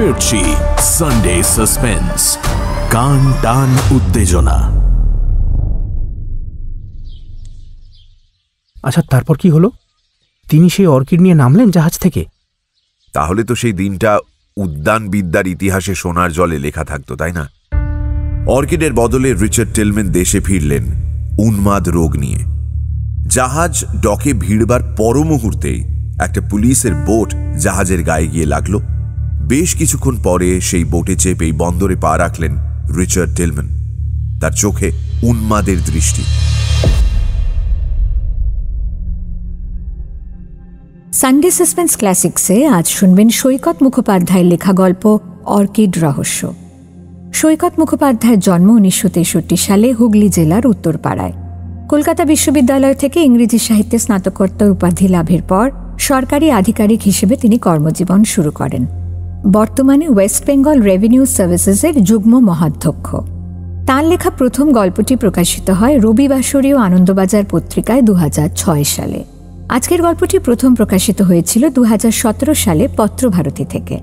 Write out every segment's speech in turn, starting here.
ফিরছি Sunday suspense, কান টান উত্তেজনা। আচ্ছা, তারপর কি হলো? তিনি সেই অর্কিড নিয়ে নামলেন জাহাজ থেকে? তাহলে তো সেই দিনটা উদ্যানবিদ্যার ইতিহাসে সোনার জলে লেখা থাকতো, তাই না? অর্কিডের বদলে রিচার্ড টিলম্যান দেশে ফিরলেন উন্মাদ রোগ নিয়ে। জাহাজ ডকে ভিড়বার পর মুহূর্তেই একটা পুলিশের বোট জাহাজের গায়ে গিয়ে লাগলো। বেশ কিছুক্ষণ পরে সেই বোটে চেপেই বন্দরে পা রাখলেন রিচার্ড টিলম্যান। তার চোখে উন্মাদের দৃষ্টি। সানডে সাসপেন্স ক্লাসিক্সে আজ শুনবেন সৈকত মুখোপাধ্যায়ের লেখা গল্প অর্কিড রহস্য। সৈকত মুখোপাধ্যায়ের জন্ম 1963 সালে হুগলি জেলার উত্তরপাড়ায়। কলকাতা বিশ্ববিদ্যালয় থেকে ইংরেজি সাহিত্যে স্নাতকোত্তর উপাধি লাভের পর সরকারি আধিকারিক হিসেবে তিনি কর্মজীবন শুরু করেন। বর্তমানে ওয়েস্ট বেঙ্গল রেভিনিউ সার্ভিসেসের যুগ্ম মহাধ্যক্ষ। তাঁর লেখা প্রথম গল্পটি প্রকাশিত হয় রবিবাসরীয় আনন্দবাজার পত্রিকায় 2006 সালে। আজকের গল্পটি প্রথম প্রকাশিত হয়েছিল 2017 সালে পত্রভারতী থেকে।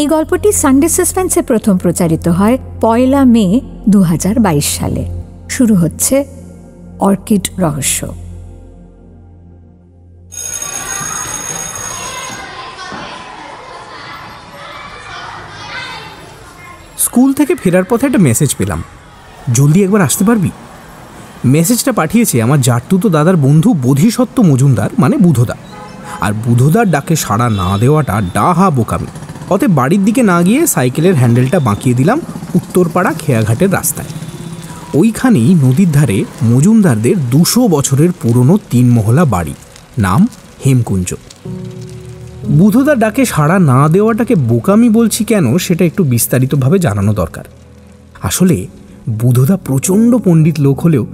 এই গল্পটি সানডে সাসপেন্সে প্রথম প্রচারিত হয় 1 মে 2022 সালে। শুরু হচ্ছে অর্কিড রহস্য। স্কুল থেকে ফেরার পথে একটা মেসেজ পেলাম, জলদি একবার আসতে পারবি? মেসেজটা পাঠিয়েছে আমার জাটতুতো দাদার বন্ধু বোধিসত্ত্ব মজুমদার, মানে বুধদা। আর বুধদার ডাকে সাড়া না দেওয়াটা ডাহা বোকামি। অতএব বাড়ির দিকে না গিয়ে সাইকেলের হ্যান্ডেলটা বাঁকিয়ে দিলাম উত্তরপাড়া খেয়াঘাটের রাস্তায়। ওইখানেই নদীর ধারে মজুমদারদের 200 বছরের পুরনো 3 মহলা বাড়ি, নাম হেমকুঞ্জ। বুধদার ডাকে সাড়া না দেওয়াটাকে বোকামি বলছি কেন, সেটা একটু বিস্তারিতভাবে জানানো দরকার। আসলে বুধদা প্রচণ্ড পণ্ডিত লোক হলেও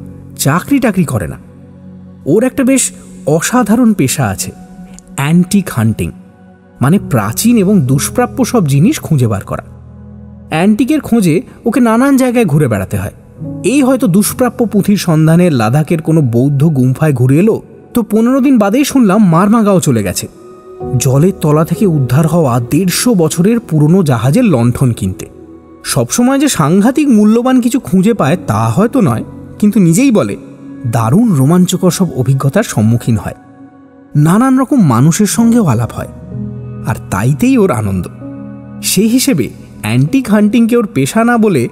চাকরি টাকরি করে না। ওর একটা বেশ অসাধারণ পেশা আছে, অ্যান্টিক হান্টিং, মানে প্রাচীন এবং দুষ্প্রাপ্য সব জিনিস খুঁজে বার করা। অ্যান্টিকের খোঁজে ওকে নানান জায়গায় ঘুরে বেড়াতে হয়। এই হয়তো দুষ্প্রাপ্য পুঁথির সন্ধানে লাদাখের কোনো বৌদ্ধ গুম্ফায় ঘুরে এলো, তো 15 দিন বাদেই শুনলাম মারমাগাঁও চলে গেছে জলের তলা থেকে উদ্ধার হওয়া 150 বছরের পুরনো জাহাজের লণ্ঠন কিনতে। সবসময় যে সাংঘাতিক মূল্যবান কিছু খুঁজে পায় তা হয়তো নয়, কিন্তু নিজেই বলে দারুণ রোমাঞ্চকর সব অভিজ্ঞতার সম্মুখীন হয়। নানান রকম মানুষের সঙ্গেও আলাপ হয়, আর তাইতেই ওর আনন্দ। সেই হিসেবে অ্যান্টিক হান্টিংকে ওর পেশা না বলে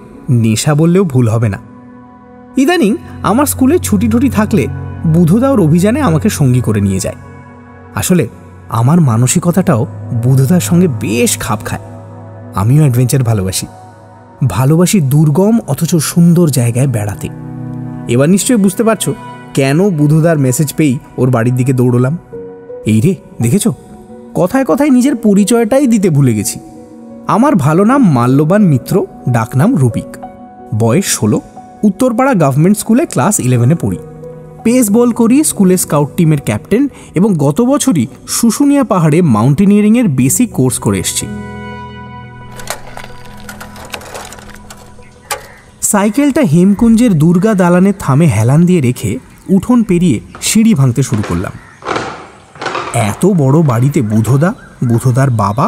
নেশা বললেও ভুল হবে না। ইদানিং আমার স্কুলে ছুটি টুটি থাকলে বুধদা ওর অভিযানে আমাকে সঙ্গী করে নিয়ে যায়। আসলে আমার মানসিকতাটাও বুধদার সঙ্গে বেশ খাপ খায়। আমিও অ্যাডভেঞ্চার ভালোবাসি দুর্গম অথচ সুন্দর জায়গায় বেড়াতে। এবার নিশ্চয়ই বুঝতে পারছো কেন বুধদার মেসেজ পেয়েই ওর বাড়ির দিকে দৌড়লাম। এই রে, দেখেছ, কথায় কথায় নিজের পরিচয়টাই দিতে ভুলে গেছি। আমার ভালো নাম মাল্যবান মিত্র, ডাকনাম রুবিক। বয়স 16, উত্তরপাড়া গভর্নমেন্ট স্কুলে ক্লাস 11-এ পড়ি। পেস বল করি, স্কুলের স্কাউট টিমের ক্যাপ্টেন, এবং গত বছরই শুশুনিয়া পাহাড়ে মাউন্টেনিয়ারিংয়ের বেসিক কোর্স করে এসছি। সাইকেলটা হেমকুঞ্জের দুর্গা দালানের থামে হেলান দিয়ে রেখে উঠোন পেরিয়ে সিঁড়ি ভাঙতে শুরু করলাম। এত বড় বাড়িতে বুধদার বাবা,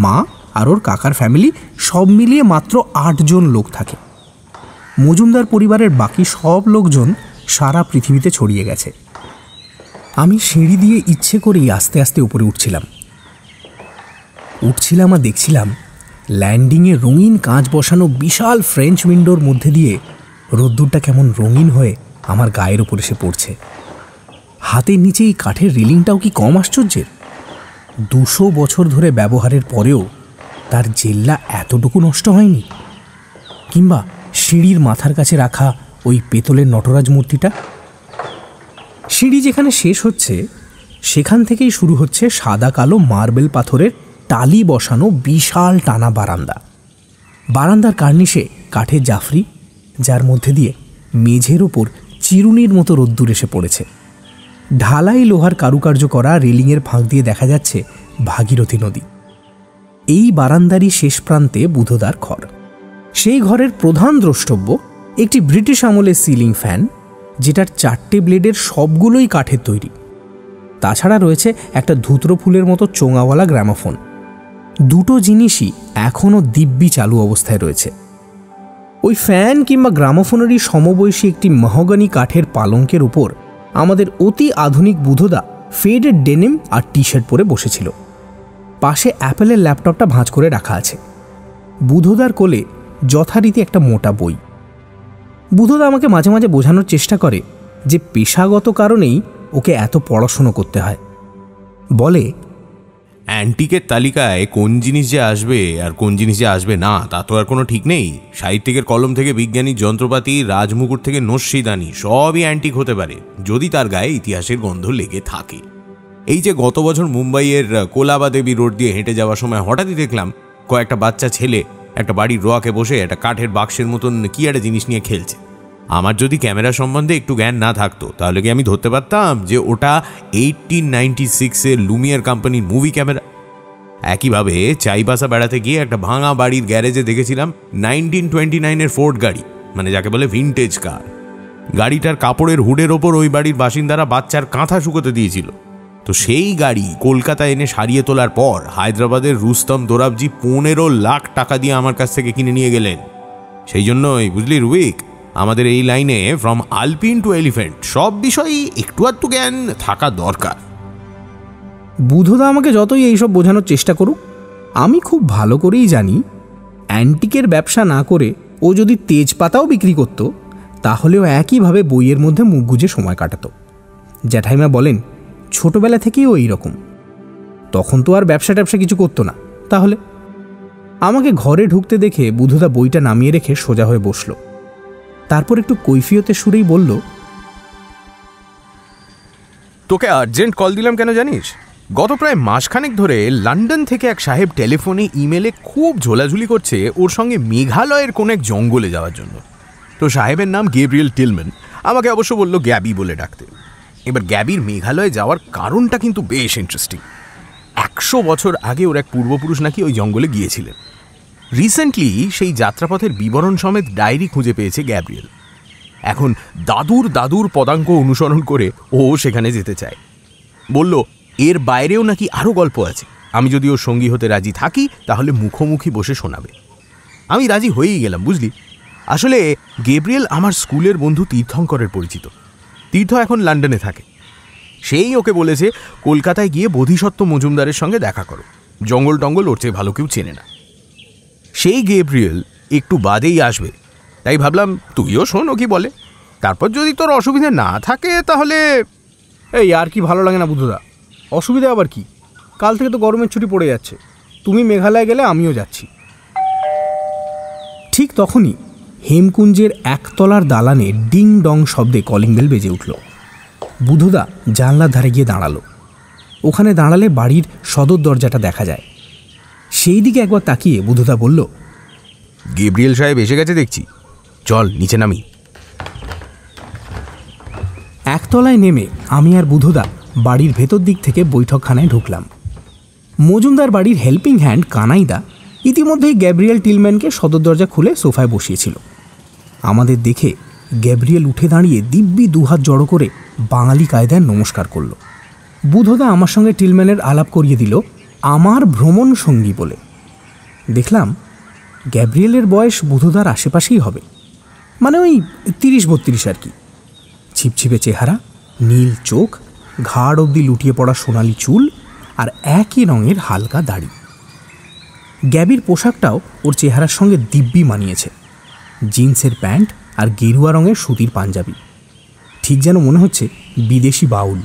মা আর ওর কাকার ফ্যামিলি সব মিলিয়ে মাত্র 8 জন লোক থাকে। মজুমদার পরিবারের বাকি সব লোকজন সারা পৃথিবীতে ছড়িয়ে গেছে। আমি সিঁড়ি দিয়ে ইচ্ছে করেই আস্তে আস্তে উপরে উঠছিলাম আর দেখছিলাম ল্যান্ডিংয়ে রঙিন কাঁচ বসানো বিশাল ফ্রেঞ্চ উইন্ডোর মধ্যে দিয়ে রোদ্দুরটা কেমন রঙিন হয়ে আমার গায়ের ওপর এসে পড়ছে। হাতের নিচে এই কাঠের রেলিংটাও কি কম আশ্চর্যের। 200 বছর ধরে ব্যবহারের পরেও তার জেল্লা এতটুকু নষ্ট হয়নি। কিংবা সিঁড়ির মাথার কাছে রাখা ওই পেতলের নটরাজ মূর্তিটা। সিঁড়ি যেখানে শেষ হচ্ছে সেখান থেকেই শুরু হচ্ছে সাদা কালো মার্বেল পাথরের টালি বসানো বিশাল টানা বারান্দার কার্নিশে কাঠের জাফরি, যার মধ্যে দিয়ে মেঝের ওপর চিরুনির মতো রোদ্দুর এসে পড়েছে। ঢালাই লোহার কারুকার্য করা রেলিংয়ের ফাঁক দিয়ে দেখা যাচ্ছে ভাগীরথী নদী। এই বারান্দারই শেষ প্রান্তে বুধদার ঘর। সেই ঘরের প্রধান দ্রষ্টব্য একটি ব্রিটিশ আমলের সিলিং ফ্যান, যেটার 4টে ব্লেডের সবগুলোই কাঠের তৈরি। তাছাড়া রয়েছে একটা ধুতরো ফুলের মতো চোঙাওয়ালা গ্রামোফোন। দুটো জিনিসই এখনও দিব্যি চালু অবস্থায় রয়েছে। ওই ফ্যান কিংবা গ্রামোফোনেরই সমবয়সী একটি মহগনি কাঠের পালঙ্কের উপর আমাদের অতি আধুনিক বুধদা ফেডেড ডেনিম আর টি শার্ট পরে বসেছিল। পাশে অ্যাপেলের ল্যাপটপটা ভাঁজ করে রাখা আছে। বুধদার কোলে যথারীতি একটা মোটা বই। বুধদা আমাকে মাঝে মাঝে বোঝানোর চেষ্টা করে যে পেশাগত কারণেই ওকে এত পড়াশুনো করতে হয়। বলে, অ্যান্টিকের তালিকায় কোন জিনিস যে আসবে আর কোন জিনিস যে আসবে না তা তো আর কোনো ঠিক নেই। সাহিত্যিকের কলম থেকে বিজ্ঞানীর যন্ত্রপাতি, রাজমুকুট থেকে নস্যিদানি সবই অ্যান্টিক হতে পারে যদি তার গায়ে ইতিহাসের গন্ধ লেগে থাকে। এই যে গত বছর মুম্বাইয়ের কোলাবা দেবী রোড দিয়ে হেঁটে যাওয়ার সময় হঠাৎই দেখলাম কয়েকটা বাচ্চা ছেলে একটা বাড়ির রোয়াকে বসে একটা কাঠের বাক্সের মতন কি একটা জিনিস নিয়ে খেলছে। আমার যদি ক্যামেরা সম্বন্ধে একটু জ্ঞান না থাকতো তাহলে কি আমি ধরতে পারতাম যে ওটা 1896-এর লুমিয়ার কোম্পানির মুভি ক্যামেরা? একইভাবে চাইবাসা বেড়াতে গিয়ে একটা ভাঙা বাড়ির গ্যারেজে দেখেছিলাম 1929-এর ফোর্ড গাড়ি, মানে যাকে বলে ভিনটেজ কার। গাড়িটার কাপড়ের হুডের ওপর ওই বাড়ির বাসিন্দারা বাচ্চার কাঁথা শুকোতে দিয়েছিল। তো সেই গাড়ি কলকাতা এনে সারিয়ে তোলার পর হায়দ্রাবাদের রুস্তম দোরাবজি 15 লাখ টাকা দিয়ে আমার কাছ থেকে কিনে নিয়ে গেলেন। সেই জন্যই বুঝলি রুবিক, আমাদের এই লাইনে ফ্রম আলপিন টু এলিফেন্ট সব বিষয়ই একটু আধটু জ্ঞান থাকা দরকার। বুধদা আমাকে যতই এইসব বোঝানোর চেষ্টা করুক, আমি খুব ভালো করেই জানি অ্যান্টিকের ব্যবসা না করে ও যদি তেজপাতাও বিক্রি করত তাহলেও একইভাবে বইয়ের মধ্যে মুখ গুজে সময় কাটাতো। জ্যাঠাইমা বলেন ছোটবেলা থেকেই ও এইরকম। তখন তো আর ব্যবসা ট্যাবসা কিছু করতো না। তাহলে আমাকে ঘরে ঢুকতে দেখে বুধদা বইটা নামিয়ে রেখে সোজা হয়ে বসল। তারপর একটু কৈফিয়তের সুরেই বলল, তোকে আর্জেন্ট কল দিলাম কেন জানিস? গত প্রায় মাসখানেক ধরে লন্ডন থেকে এক সাহেব টেলিফোনে ইমেলে খুব ঝোলাঝুলি করছে ওর সঙ্গে মেঘালয়ের কোন এক জঙ্গলে যাওয়ার জন্য। তো সাহেবের নাম গেব্রিয়েল টিলম্যান, আমাকে অবশ্য বলল গ্যাবি বলে ডাকতে। এবার গ্যাবির মেঘালয়ে যাওয়ার কারণটা কিন্তু বেশ ইন্টারেস্টিং। 100 বছর আগে ওর এক পূর্বপুরুষ নাকি ওই জঙ্গলে গিয়েছিলেন। রিসেন্টলি সেই যাত্রাপথের বিবরণ সমেত ডায়েরি খুঁজে পেয়েছে গ্যাব্রিয়েল। এখন দাদুর পদাঙ্ক অনুসরণ করে ও সেখানে যেতে চায়। বলল এর বাইরেও নাকি আরও গল্প আছে, আমি যদি ওর সঙ্গী হতে রাজি থাকি তাহলে মুখোমুখি বসে শোনাবে। আমি রাজি হয়েই গেলাম বুঝলি। আসলে গ্যাব্রিয়েল আমার স্কুলের বন্ধু তীর্থঙ্করের পরিচিত। তীর্থ এখন লন্ডনে থাকে। সেই ওকে বলেছে কলকাতায় গিয়ে বোধিসত্ত্ব মজুমদারের সঙ্গে দেখা করো, জঙ্গল টঙ্গল ওর চেয়ে ভালো কেউ চেনে না। সেই গ্যাব্রিয়েল একটু বাদেই আসবে, তাই ভাবলাম তুইও শোন ও কি বলে। তারপর যদি তোর অসুবিধা না থাকে তাহলে। এই আর কি ভালো লাগে না বুধদা, অসুবিধা আবার কি? কাল থেকে তো গরমের ছুটি পড়ে যাচ্ছে, তুমি মেঘালয় গেলে আমিও যাচ্ছি। ঠিক তখনই হেমকুঞ্জের একতলার দালানে ডিং ডং শব্দে কলিং বেল বেজে উঠল। বুধদা জানলার ধারে গিয়ে দাঁড়ালো। ওখানে দাঁড়ালে বাড়ির সদর দরজাটা দেখা যায়। সেই দিকে একবার তাকিয়ে বুধদা বলল, গ্যাব্রিয়েল সাহেব এসে গেছে দেখছি, চল নিচে নামি। একতলায় নেমে আমি আর বুধদা বাড়ির ভেতর দিক থেকে বৈঠকখানায় ঢুকলাম। মজুমদার বাড়ির হেল্পিং হ্যান্ড কানাইদা ইতিমধ্যেই গ্যাব্রিয়েল টিলম্যানকে সদর দরজা খুলে সোফায় বসিয়েছিল। আমাদের দেখে গ্যাব্রিয়েল উঠে দাঁড়িয়ে দিব্যি দুহাত জড়ো করে বাঙালি কায়দায় নমস্কার করল। বুধদা আমার সঙ্গে টিলম্যানের আলাপ করিয়ে দিল আমার ভ্রমণ সঙ্গী বলে। দেখলাম গ্যাব্রিয়েলের বয়স বুধদার আশেপাশেই হবে, মানে ওই 30-32 আর কি। ছিপছিপে চেহারা, নীল চোখ, ঘাড় অবধি লুটিয়ে পড়া সোনালি চুল আর একই রঙের হালকা দাড়ি। গ্যাবির পোশাকটাও ওর চেহারার সঙ্গে দিব্যি মানিয়েছে। জিন্সের প্যান্ট আর গেরুয়া রঙের সুতির পাঞ্জাবি, ঠিক যেন মনে হচ্ছে বিদেশি বাউল।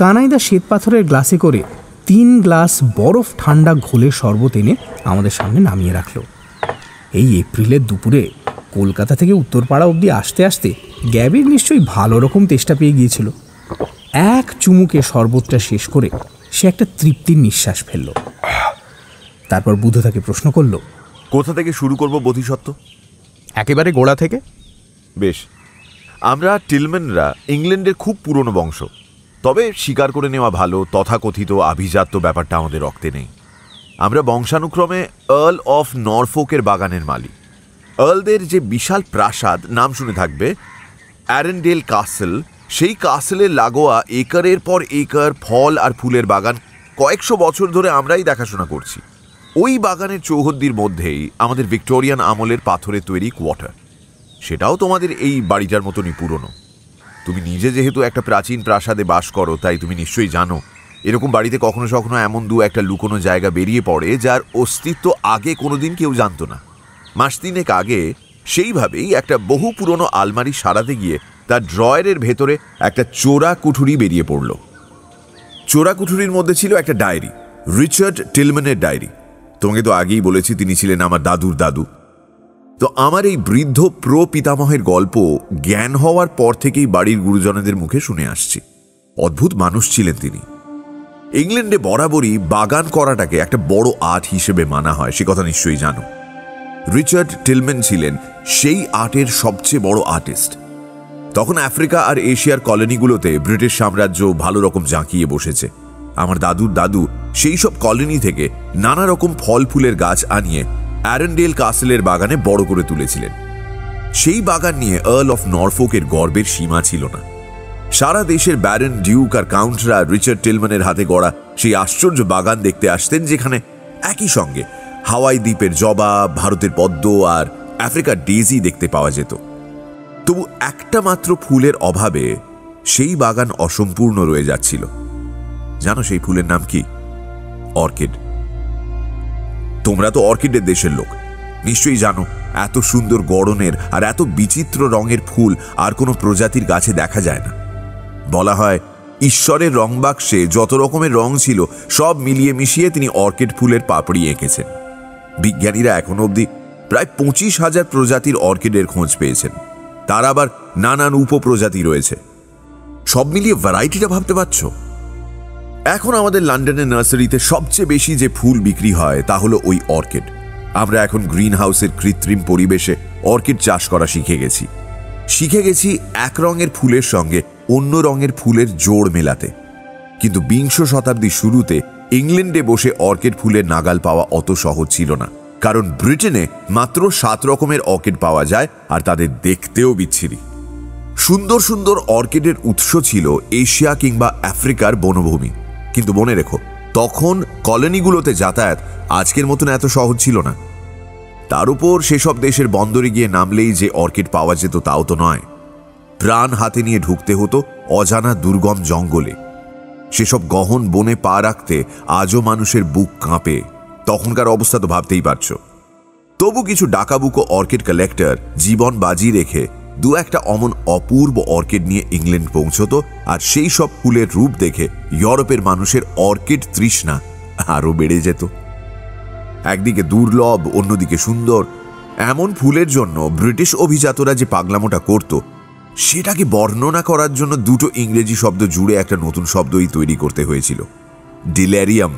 কানাইদা শ্বেতপাথরের গ্লাসে করে 3 গ্লাস বরফ ঠান্ডা ঘোলের শরবত এনে আমাদের সামনে নামিয়ে রাখল। এই এপ্রিলের দুপুরে কলকাতা থেকে উত্তরপাড়া অবধি আসতে আসতে গ্যাবির নিশ্চয়ই ভালো রকম তেষ্টা পেয়ে গিয়েছিল। এক চুমুকে শরবতটা শেষ করে সে একটা তৃপ্তির নিঃশ্বাস ফেলল। তারপর বুধদাকে প্রশ্ন করল, কোথা থেকে শুরু করব বোধিসত্ত্ব? একেবারে গোড়া থেকে। বেশ, আমরা টিলম্যানরা ইংল্যান্ডের খুব পুরনো বংশ, তবে স্বীকার করে নেওয়া ভালো তথাকথিত আভিজাত্য ব্যাপারটা আমাদের রক্তে নেই। আমরা বংশানুক্রমে আর্ল অফ নরফোকের বাগানের মালিক। আর্লদের যে বিশাল প্রাসাদ নাম শুনে থাকবে, অ্যারেন্ডেল কাসেল, সেই কাসেলের লাগোয়া একারের পর একর ফল আর ফুলের বাগান কয়েকশো বছর ধরে আমরাই দেখাশোনা করছি। ওই বাগানের চৌহদ্দির মধ্যেই আমাদের ভিক্টোরিয়ান আমলের পাথরের তৈরি কোয়ার্টার। সেটাও তোমাদের এই বাড়িটার মতনই পুরনো। তুমি নিজে যেহেতু একটা প্রাচীন প্রাসাদে বাস করো, তাই তুমি নিশ্চয়ই জানো এরকম বাড়িতে কখনো কখনো এমন একটা লুকোনো জায়গা বেরিয়ে পড়ে যার অস্তিত্ব আগে কোনোদিন কেউ জানতো না। মাস তিনেক আগে সেইভাবেই একটা বহু পুরনো আলমারি সারাতে গিয়ে তার ড্রয়ারের ভেতরে একটা চোরা কুঠুরি বেরিয়ে পড়ল। চোরা কুঠুরির মধ্যে ছিল একটা ডায়েরি, রিচার্ড টিলম্যানের ডায়েরি। তোমাকে তো আগেই বলেছি তিনি ছিলেন আমার দাদুর দাদু। তো আমার এই বৃদ্ধ প্রপিতামহের গল্প জ্ঞান হওয়ার পর থেকেই বাড়ির গুরুজনদের মুখে শুনে আসছি। অদ্ভুত মানুষ ছিলেন তিনি। ইংল্যান্ডে বরাবরই বাগান করাটাকে একটা বড় আর্ট হিসেবে মানা হয়, সে কথা নিশ্চয়ই জানো। রিচার্ড টিলম্যান ছিলেন সেই আর্টের সবচেয়ে বড় আর্টিস্ট। তখন আফ্রিকা আর এশিয়ার কলোনিগুলোতে ব্রিটিশ সাম্রাজ্য ভালো রকম জাঁকিয়ে বসেছে। আমার দাদুর দাদু সেই সব কলোনি থেকে নানা রকম ফল ফুলের গাছ আনিয়ে অ্যারেন্ডেল কাসেলের বাগানে বড় করে তুলেছিলেন। সেই বাগান নিয়ে আর্ল অফ নরফোকের গর্বের সীমা ছিল না। সারা দেশের ব্যারন, ডিউক আর কাউন্টরা রিচার্ড টিলম্যানের হাতে গড়া সেই আশ্চর্য বাগান দেখতে আসতেন, যেখানে একই সঙ্গে হাওয়াই দ্বীপের জবা, ভারতের পদ্ম আর আফ্রিকার ডেজি দেখতে পাওয়া যেত। তবু একটা মাত্র ফুলের অভাবে সেই বাগান অসম্পূর্ণ রয়ে যাচ্ছিল। জানো সেই ফুলের নাম কি? অর্কিড। তোমরা তো অর্কিডের দেশের লোক, নিশ্চয়ই জানো এত সুন্দর গড়নের আর এত বিচিত্র রঙের ফুল আর কোনো প্রজাতির গাছে দেখা যায় না। বলা হয় ঈশ্বরের রং বাক্সে যত রকমের রং ছিল সব মিলিয়ে মিশিয়ে তিনি অর্কিড ফুলের পাপড়ি এঁকেছেন। বিজ্ঞানীরা এখনো অবধি প্রায় 25,000 প্রজাতির অর্কিডের খোঁজ পেয়েছেন। তার আবার নানান উপপ্রজাতি রয়েছে। সব মিলিয়ে ভ্যারাইটিটা ভাবতে পারছো? এখন আমাদের লন্ডনের নার্সারিতে সবচেয়ে বেশি যে ফুল বিক্রি হয় তা হলো ওই অর্কিড। আমরা এখন গ্রিন হাউসের কৃত্রিম পরিবেশে অর্কিড চাষ করা শিখে গেছি এক রঙের ফুলের সঙ্গে অন্য রঙের ফুলের জোড় মেলাতে। কিন্তু বিংশ শতাব্দীর শুরুতে ইংল্যান্ডে বসে অর্কিড ফুলের নাগাল পাওয়া অত সহজ ছিল না, কারণ ব্রিটেনে মাত্র 7 রকমের অর্কিড পাওয়া যায় আর তাদের দেখতেও বিচ্ছিরি। সুন্দর সুন্দর অর্কিডের উৎস ছিল এশিয়া কিংবা আফ্রিকার বনভূমি। কিন্তু মনে রেখো, তখন কলোনিগুলোতে যাতায়াত আজকের মতন এত সহজ ছিল না। তার উপর সেসব দেশের বন্দরে গিয়ে নামলেই যে অর্কিড পাওয়া যেত তাও তো নয়। প্রাণ হাতে নিয়ে ঢুকতে হতো অজানা দুর্গম জঙ্গলে। সেসব গহন বনে পা রাখতে আজও মানুষের বুক কাঁপে। তখনকার অবস্থা তো ভাবতেই পারছো। তবু কিছু ডাকাবুকো অর্কিড কালেক্টর জীবন বাজি রেখে দু একটা অমন অপূর্ব অর্কিড নিয়ে ইংল্যান্ড পৌঁছত, আর সেই সব ফুলের রূপ দেখে ইউরোপের মানুষের অর্কিড তৃষ্ণা আরও বেড়ে যেত। একদিকে দুর্লভ, অন্যদিকে সুন্দর এমন ফুলের জন্য ব্রিটিশ অভিজাতরা যে পাগলামোটা করত, সেটাকে বর্ণনা করার জন্য দুটো ইংরেজি শব্দ জুড়ে একটা নতুন শব্দই তৈরি করতে হয়েছিল, ডিলেরিয়াম।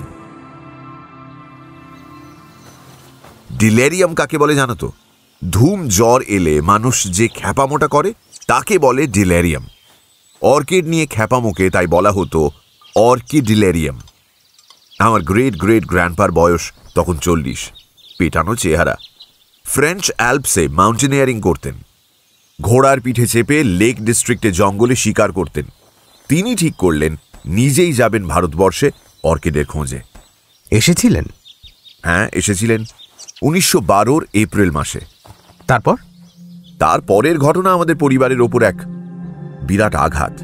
ডিলেরিয়াম কাকে বলে জানো তো? ধুম জ্বর এলে মানুষ যে খ্যাপামোটা করে তাকে বলে ডিলেরিয়াম। অর্কিড নিয়ে খ্যাপামোকে তাই বলা হতো অর্কিডিলেরিয়াম। আমার গ্রেট গ্রেট গ্র্যান্ডপার বয়স তখন 40, পেটানো চেহারা। ফ্রেঞ্চ অ্যালপসে মাউন্টেনিয়ারিং করতেন। ঘোড়ার পিঠে চেপে লেক ডিস্ট্রিক্টে জঙ্গলে শিকার করতেন। তিনি ঠিক করলেন নিজেই যাবেন ভারতবর্ষে অর্কিডের খোঁজে। এসেছিলেন? হ্যাঁ, এসেছিলেন 1912 এপ্রিল মাসে। তারপরের ঘটনা আমাদের পরিবারের ওপর এক বিরাট আঘাত।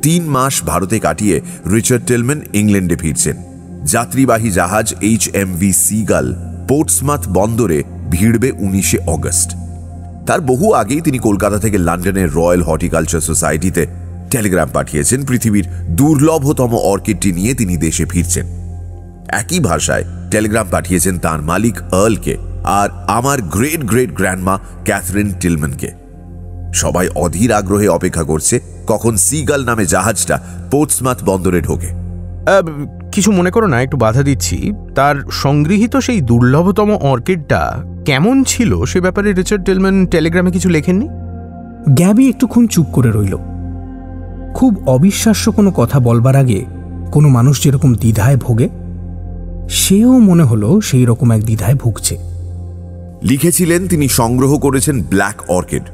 3 মাস ভারতে কাটিয়ে রিচার্ড টিলম্যান ইংল্যান্ডে ফিরছেন। যাত্রীবাহী জাহাজ HMV সিগাল পোর্টসমাথ বন্দরে ভিড়বে 19 অগস্ট। তার বহু আগেই তিনি কলকাতা থেকে লন্ডনের রয়্যাল হর্টিকালচার সোসাইটিতে টেলিগ্রাম পাঠিয়েছেন পৃথিবীর দুর্লভতম অর্কিডটি নিয়ে তিনি দেশে ফিরছেন। একই ভাষায় টেলিগ্রাম পাঠিয়েছেন তার মালিক আর্লকে আর আমার গ্রেট গ্রেট গ্র্যান্ডমা ক্যাথরিন টিলম্যানকে। সবাই অধীর আগ্রহে অপেক্ষা করছে কখন সিগাল নামে জাহাজটা পোর্টসমাথ বন্দরে ঢোকে। কিছু মনে করো না, একটু বাধা দিচ্ছি। তার সংগৃহীত সেই দুর্লভতম অর্কিডটা কেমন ছিল সে ব্যাপারে রিচার্ড টিলম্যান টেলিগ্রামে কিছু লেখেননি? গ্যাবি একটুক্ষণ চুপ করে রইল। খুব অবিশ্বাস্য কোনো কথা বলবার আগে কোনো মানুষ যেরকম দ্বিধায় ভোগে, সেও মনে হলো সেই রকম এক দ্বিধায় ভুগছে। লিখেছিলেন তিনি সংগ্রহ করেছেন ব্ল্যাক অর্কিড।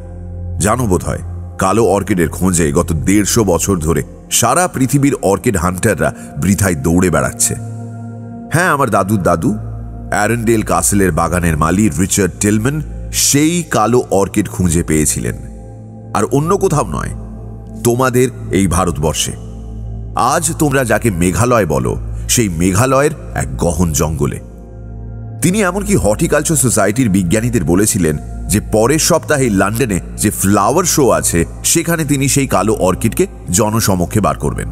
জানো বোধ হয় কালো অর্কিডের খোঁজে গত 150 বছর ধরে সারা পৃথিবীর অর্কিড হান্টাররা বৃথায় দৌড়ে বেড়াচ্ছে। হ্যাঁ, আমার দাদুর দাদু অ্যারেন্ডেল কাসেলের বাগানের মালি রিচার্ড টিলম্যান সেই কালো অর্কিড খুঁজে পেয়েছিলেন, আর অন্য কোথাও নয়, তোমাদের এই ভারতবর্ষে। আজ তোমরা যাকে মেঘালয় বলো, সেই মেঘালয়ের এক গহন জঙ্গলে। তিনি এমনকি হর্টিকালচার সোসাইটির বিজ্ঞানীদের বলেছিলেন যে পরের সপ্তাহে লন্ডনে যে ফ্লাওয়ার শো আছে সেখানে তিনি সেই কালো অর্কিডকে জনসমক্ষে বার করবেন।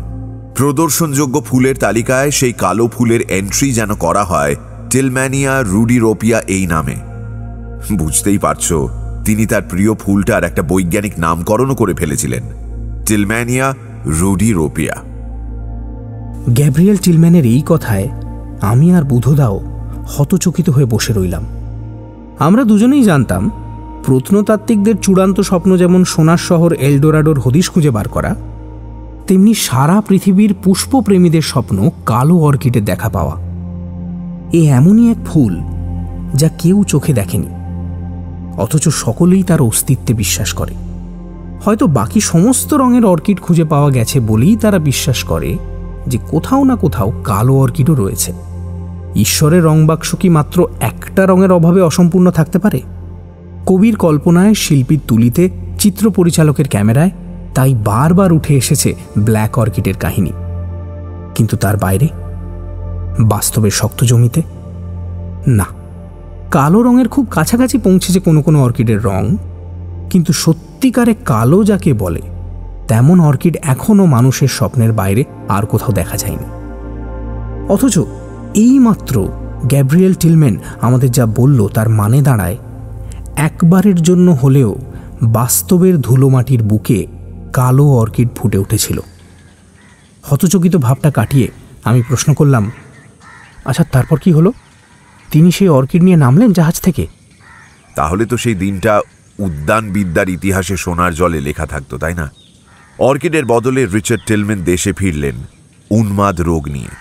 প্রদর্শনযোগ্য ফুলের তালিকায় সেই কালো ফুলের এন্ট্রি যেন করা হয় টিলম্যানিয়া রুডিরোপিয়া এই নামে। বুঝতেই পারছো, তিনি তার প্রিয় ফুলটার একটা বৈজ্ঞানিক নামকরণও করে ফেলেছিলেন, টিলম্যানিয়া রুডিরোপিয়া। গ্যাব্রিয়েল টিলম্যানের এই কথায় আমি আর বুধদাও হতচকিত হয়ে বসে রইলাম। আমরা দুজনেই জানতাম প্রত্নতাত্ত্বিকদের চূড়ান্ত স্বপ্ন যেমন সোনার শহর এলডোরাডোর হদিশ খুঁজে বার করা, তেমনি সারা পৃথিবীর পুষ্পপ্রেমীদের স্বপ্ন কালো অর্কিডের দেখা পাওয়া। এ এমনই এক ফুল যা কেউ চোখে দেখেনি, অথচ সকলেই তার অস্তিত্বে বিশ্বাস করে। হয়তো বাকি সমস্ত রঙের অর্কিড খুঁজে পাওয়া গেছে বলেই তারা বিশ্বাস করে যে কোথাও না কোথাও কালো অর্কিডও রয়েছে। ঈশ্বরের রংবাক্স কি মাত্র একটা রঙের অভাবে অসম্পূর্ণ থাকতে পারে? কবির কল্পনায়, শিল্পীর তুলিতে, চিত্র পরিচালকের ক্যামেরায় তাই বারবার উঠে এসেছে ব্ল্যাক অর্কিডের কাহিনী। কিন্তু তার বাইরে বাস্তবের শক্ত জমিতে না, কালো রঙের খুব কাছাকাছি পৌঁছেছে কোনো কোনো অর্কিডের রং, কিন্তু সত্যিকারে কালো যাকে বলে তেমন অর্কিড এখনও মানুষের স্বপ্নের বাইরে আর কোথাও দেখা যায়নি। অথচ এইমাত্র গ্যাব্রিয়েল টিলম্যান আমাদের যা বলল তার মানে দাঁড়ায় একবারের জন্য হলেও বাস্তবের ধুলোমাটির বুকে কালো অর্কিড ফুটে উঠেছিল। হতচকিত ভাবটা কাটিয়ে আমি প্রশ্ন করলাম, আচ্ছা তারপর কি হলো? তিনি সেই অর্কিড নিয়ে নামলেন জাহাজ থেকে? তাহলে তো সেই দিনটা উদ্যানবিদ্যার ইতিহাসে সোনার জলে লেখা থাকতো, তাই না? অর্কিডের বদলে রিচার্ড টিলম্যান দেশে ফিরলেন উন্মাদ রোগ নিয়ে।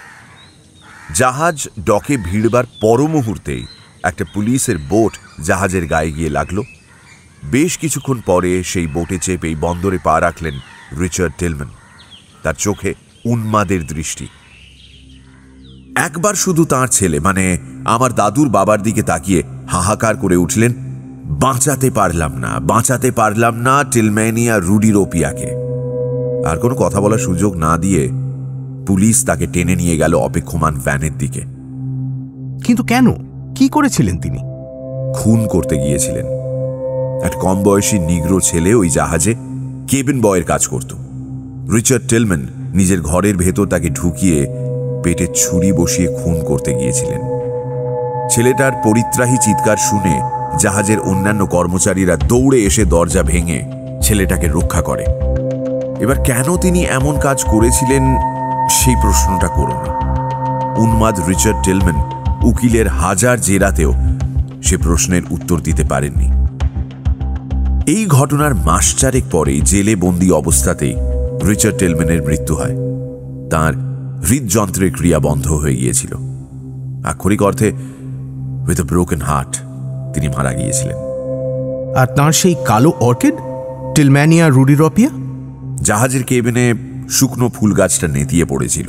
জাহাজ ডকে ভিড়বার পর মুহূর্তেই একটা পুলিশের বোট জাহাজের গায়ে গিয়ে লাগলো। বেশ কিছুক্ষণ পরে সেই বোটে চেপেই বন্দরে পা রাখলেন রিচার্ড টিলম্যান। তার চোখে উন্মাদের দৃষ্টি। একবার শুধু তার ছেলে মানে আমার দাদুর বাবার দিকে তাকিয়ে হাহাকার করে উঠলেন, বাঁচাতে পারলাম না টিলম্যানিয়া রুডিরোপিয়াকে। আর কোনো কথা বলার সুযোগ না দিয়ে পুলিশ তাকে টেনে নিয়ে গেল অপেক্ষমান ভ্যানের দিকে। কিন্তু কেন? কি করেছিলেন তিনি? খুন করতে গিয়েছিলেন। এক কম বয়সী নিগ্রো ছেলে ওই জাহাজে কেবিন বয়ের কাজ করত। রিচার্ড টিলম্যান নিজের ঘরের ভেতর তাকে ঢুকিয়ে পেটে ছুরি বসিয়ে খুন করতে গিয়েছিলেন। ছেলেটার পরিত্রাহী চিৎকার শুনে জাহাজের অন্যান্য কর্মচারীরা দৌড়ে এসে দরজা ভেঙে ছেলেটাকে রক্ষা করে। এবার কেন তিনি এমন কাজ করেছিলেন সেই প্রশ্নটা করুন। উন্মাদ রিচার্ড টিলম্যান উকিলের হাজার জেরাতেও সে প্রশ্নের উত্তর দিতে পারেননি। এই ঘটনার মাস চারেক পরেই জেলে বন্দী অবস্থাতেই রিচার্ড টিলম্যানের মৃত্যু হয়। তাঁর হৃদযন্ত্রের ক্রিয়া বন্ধ হয়ে গিয়েছিল। আক্ষরিক অর্থে উইথ এ ব্রোকেন হার্ট তিনি মারা গিয়েছিলেন। আর তাঁর সেই কালো অর্কিড টিলম্যানিয়া রুডিরোপিয়া জাহাজের কেবিনে শুকনো ফুল গাছটা নেতিয়ে পড়েছিল।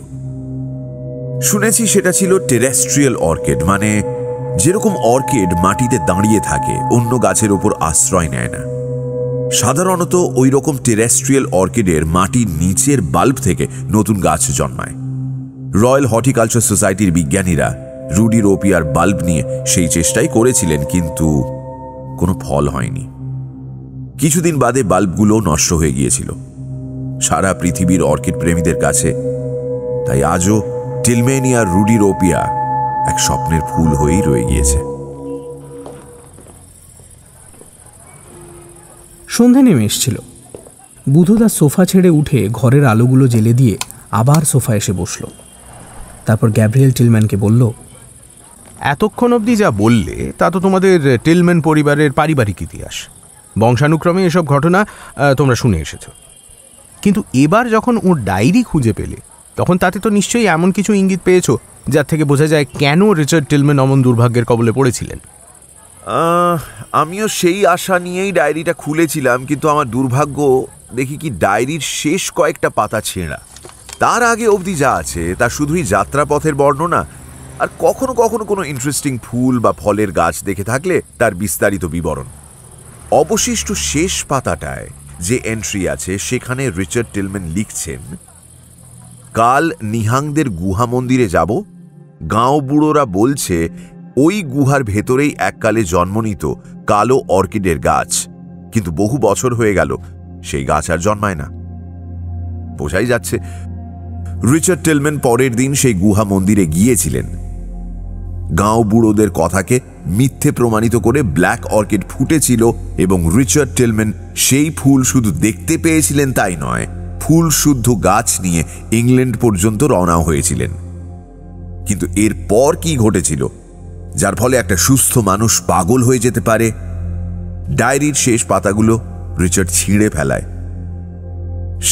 শুনেছি সেটা ছিল টেরেস্ট্রিয়াল অর্কিড, মানে যেরকম অর্কিড মাটিতে দাঁড়িয়ে থাকে, অন্য গাছের ওপর আশ্রয় নেয় না। সাধারণত ওই রকম টেরেস্ট্রিয়াল অর্কিডের মাটির নিচের বাল্ব থেকে নতুন গাছ জন্মায়। রয়্যাল হর্টিকালচার সোসাইটির বিজ্ঞানীরা রুডিরোপিয়ার বাল্ব নিয়ে সেই চেষ্টাই করেছিলেন, কিন্তু কোনো ফল হয়নি। কিছুদিন বাদে বাল্বগুলো নষ্ট হয়ে গিয়েছিল। সারা পৃথিবীর অর্কিড প্রেমীদের কাছে তাই আজও টিলম্যানিয়া রুডিরোপিয়া এক স্বপ্নের ফুল হয়েই রয়ে গিয়েছে। সন্ধে নেমে এসছিল। বুধদা সোফা ছেড়ে উঠে ঘরের আলোগুলো জ্বেলে দিয়ে আবার সোফা এসে বসল। তারপর গ্যাব্রিয়েল টিলম্যানকে বলল, এতক্ষণ অবধি যা বললে তা তো তোমাদের টিলম্যান পরিবারের পারিবারিক ইতিহাস। বংশানুক্রমে এসব ঘটনা তোমরা শুনে এসেছ। কিন্তু এবার যখন ওর ডায়েরি খুঁজে পেলে তখন তাতে তো নিশ্চয়ই এমন কিছু ইঙ্গিত পেয়েছ যার থেকে বোঝা যায় কেন রিচার্ড টিলম্যান অমন দুর্ভাগ্যের কবলে পড়েছিলেন। আমিও সেই আশা নিয়েই ডায়েরিটা খুলেছিলাম, কিন্তু আমার দুর্ভাগ্য দেখি কি ডায়েরির শেষ কয়েকটা পাতা ছেঁড়া। তার আগে অবধি যা আছে তা শুধুই যাত্রাপথের বর্ণনা, আর কখনো কখনো কোনো ইন্টারেস্টিং ফুল বা ফলের গাছ দেখে থাকলে তার বিস্তারিত বিবরণ। অবশিষ্ট শেষ পাতাটায় যে এন্ট্রি আছে সেখানে রিচার্ড টিলম্যান লিখছেন, কাল নিহাংদের গুহা মন্দিরে যাব। গাঁও বুড়োরা বলছে ওই গুহার ভেতরেই এককালে জন্ম নিত কালো অর্কিডের গাছ, কিন্তু বহু বছর হয়ে গেল সেই গাছ আর জন্মায় না। বোঝাই যাচ্ছে রিচার্ড টিলম্যান পরের দিন সেই গুহা মন্দিরে গিয়েছিলেন। গাঁও বুড়োদের কথাকে মিথ্যে প্রমাণিত করে ব্ল্যাক অর্কিড ফুটেছিল এবং রিচার্ড টিলম্যান সেই ফুল শুধু দেখতে পেয়েছিলেন তাই নয়, ফুল শুদ্ধ গাছ নিয়ে ইংল্যান্ড পর্যন্ত রওনা হয়েছিলেন। কিন্তু এরপর কি ঘটেছিল যার ফলে একটা সুস্থ মানুষ পাগল হয়ে যেতে পারে? ডায়েরির শেষ পাতাগুলো রিচার্ড ছিঁড়ে ফেলায়,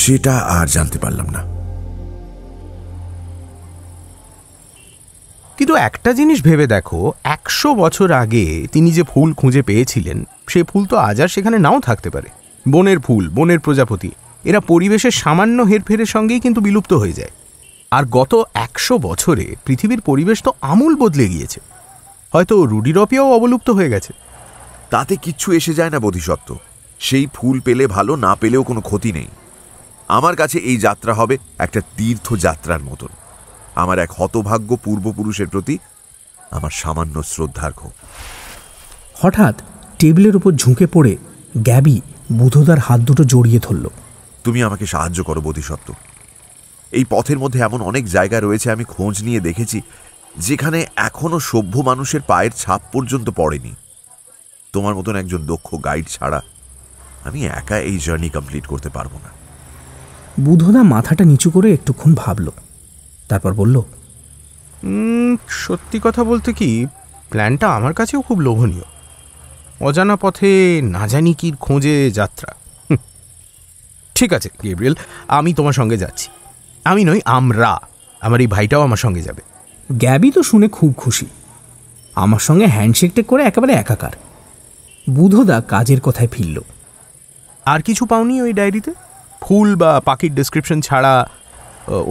সেটা আর জানতে পারলাম না। কিন্তু একটা জিনিস ভেবে দেখো, 100 বছর আগে তিনি যে ফুল খুঁজে পেয়েছিলেন সেই ফুল তো আজ আর সেখানে নাও থাকতে পারে। বনের ফুল, বনের প্রজাপতি, এরা পরিবেশের সামান্য হেরফেরের সঙ্গেই কিন্তু বিলুপ্ত হয়ে যায়। আর গত 100 বছরে পৃথিবীর পরিবেশ তো আমূল বদলে গিয়েছে। হয়তো রুডিরপিয়াও অবলুপ্ত হয়ে গেছে। তাতে কিচ্ছু এসে যায় না বোধিসত্ত্ব। সেই ফুল পেলে ভালো, না পেলেও কোনো ক্ষতি নেই। আমার কাছে এই যাত্রা হবে একটা তীর্থযাত্রার মতন। আমার এক হতভাগ্য পূর্বপুরুষের প্রতি আমার সামান্য শ্রদ্ধার্ঘ। হঠাৎ টেবিলের উপর ঝুঁকে পড়ে গ্যাবি বুধদার হাত দুটো জড়িয়ে ধরল। তুমি আমাকে সাহায্য করো বোধিসত্ত্ব। এই পথের মধ্যে এমন অনেক জায়গা রয়েছে আমি খোঁজ নিয়ে দেখেছি যেখানে এখনো সভ্য মানুষের পায়ের ছাপ পর্যন্ত পড়েনি। তোমার মতন একজন দক্ষ গাইড ছাড়া আমি একা এই জার্নি কমপ্লিট করতে পারবো না। বুধদা মাথাটা নিচু করে একটুক্ষণ ভাবল, তারপর বলল, সত্যি কথা বলতে কি, প্ল্যানটা আমার কাছেও খুব লোভনীয়। অজানা পথে না জানি কি খোঁজে যাত্রা। ঠিক আছে গেব্রিয়েল, আমি তোমার সঙ্গে যাচ্ছি। আমি নই, আমরা, আমার এই ভাইটাও আমার সঙ্গে যাবে। গ্যাবি তো শুনে খুব খুশি। আমার সঙ্গে হ্যান্ডশেকটা করে একেবারে একাকার। বুধদা কাজের কথায় ফিরল। আর কিছু পাওনি ওই ডায়েরিতে? ফুল বা পাখির ডেসক্রিপশন ছাড়া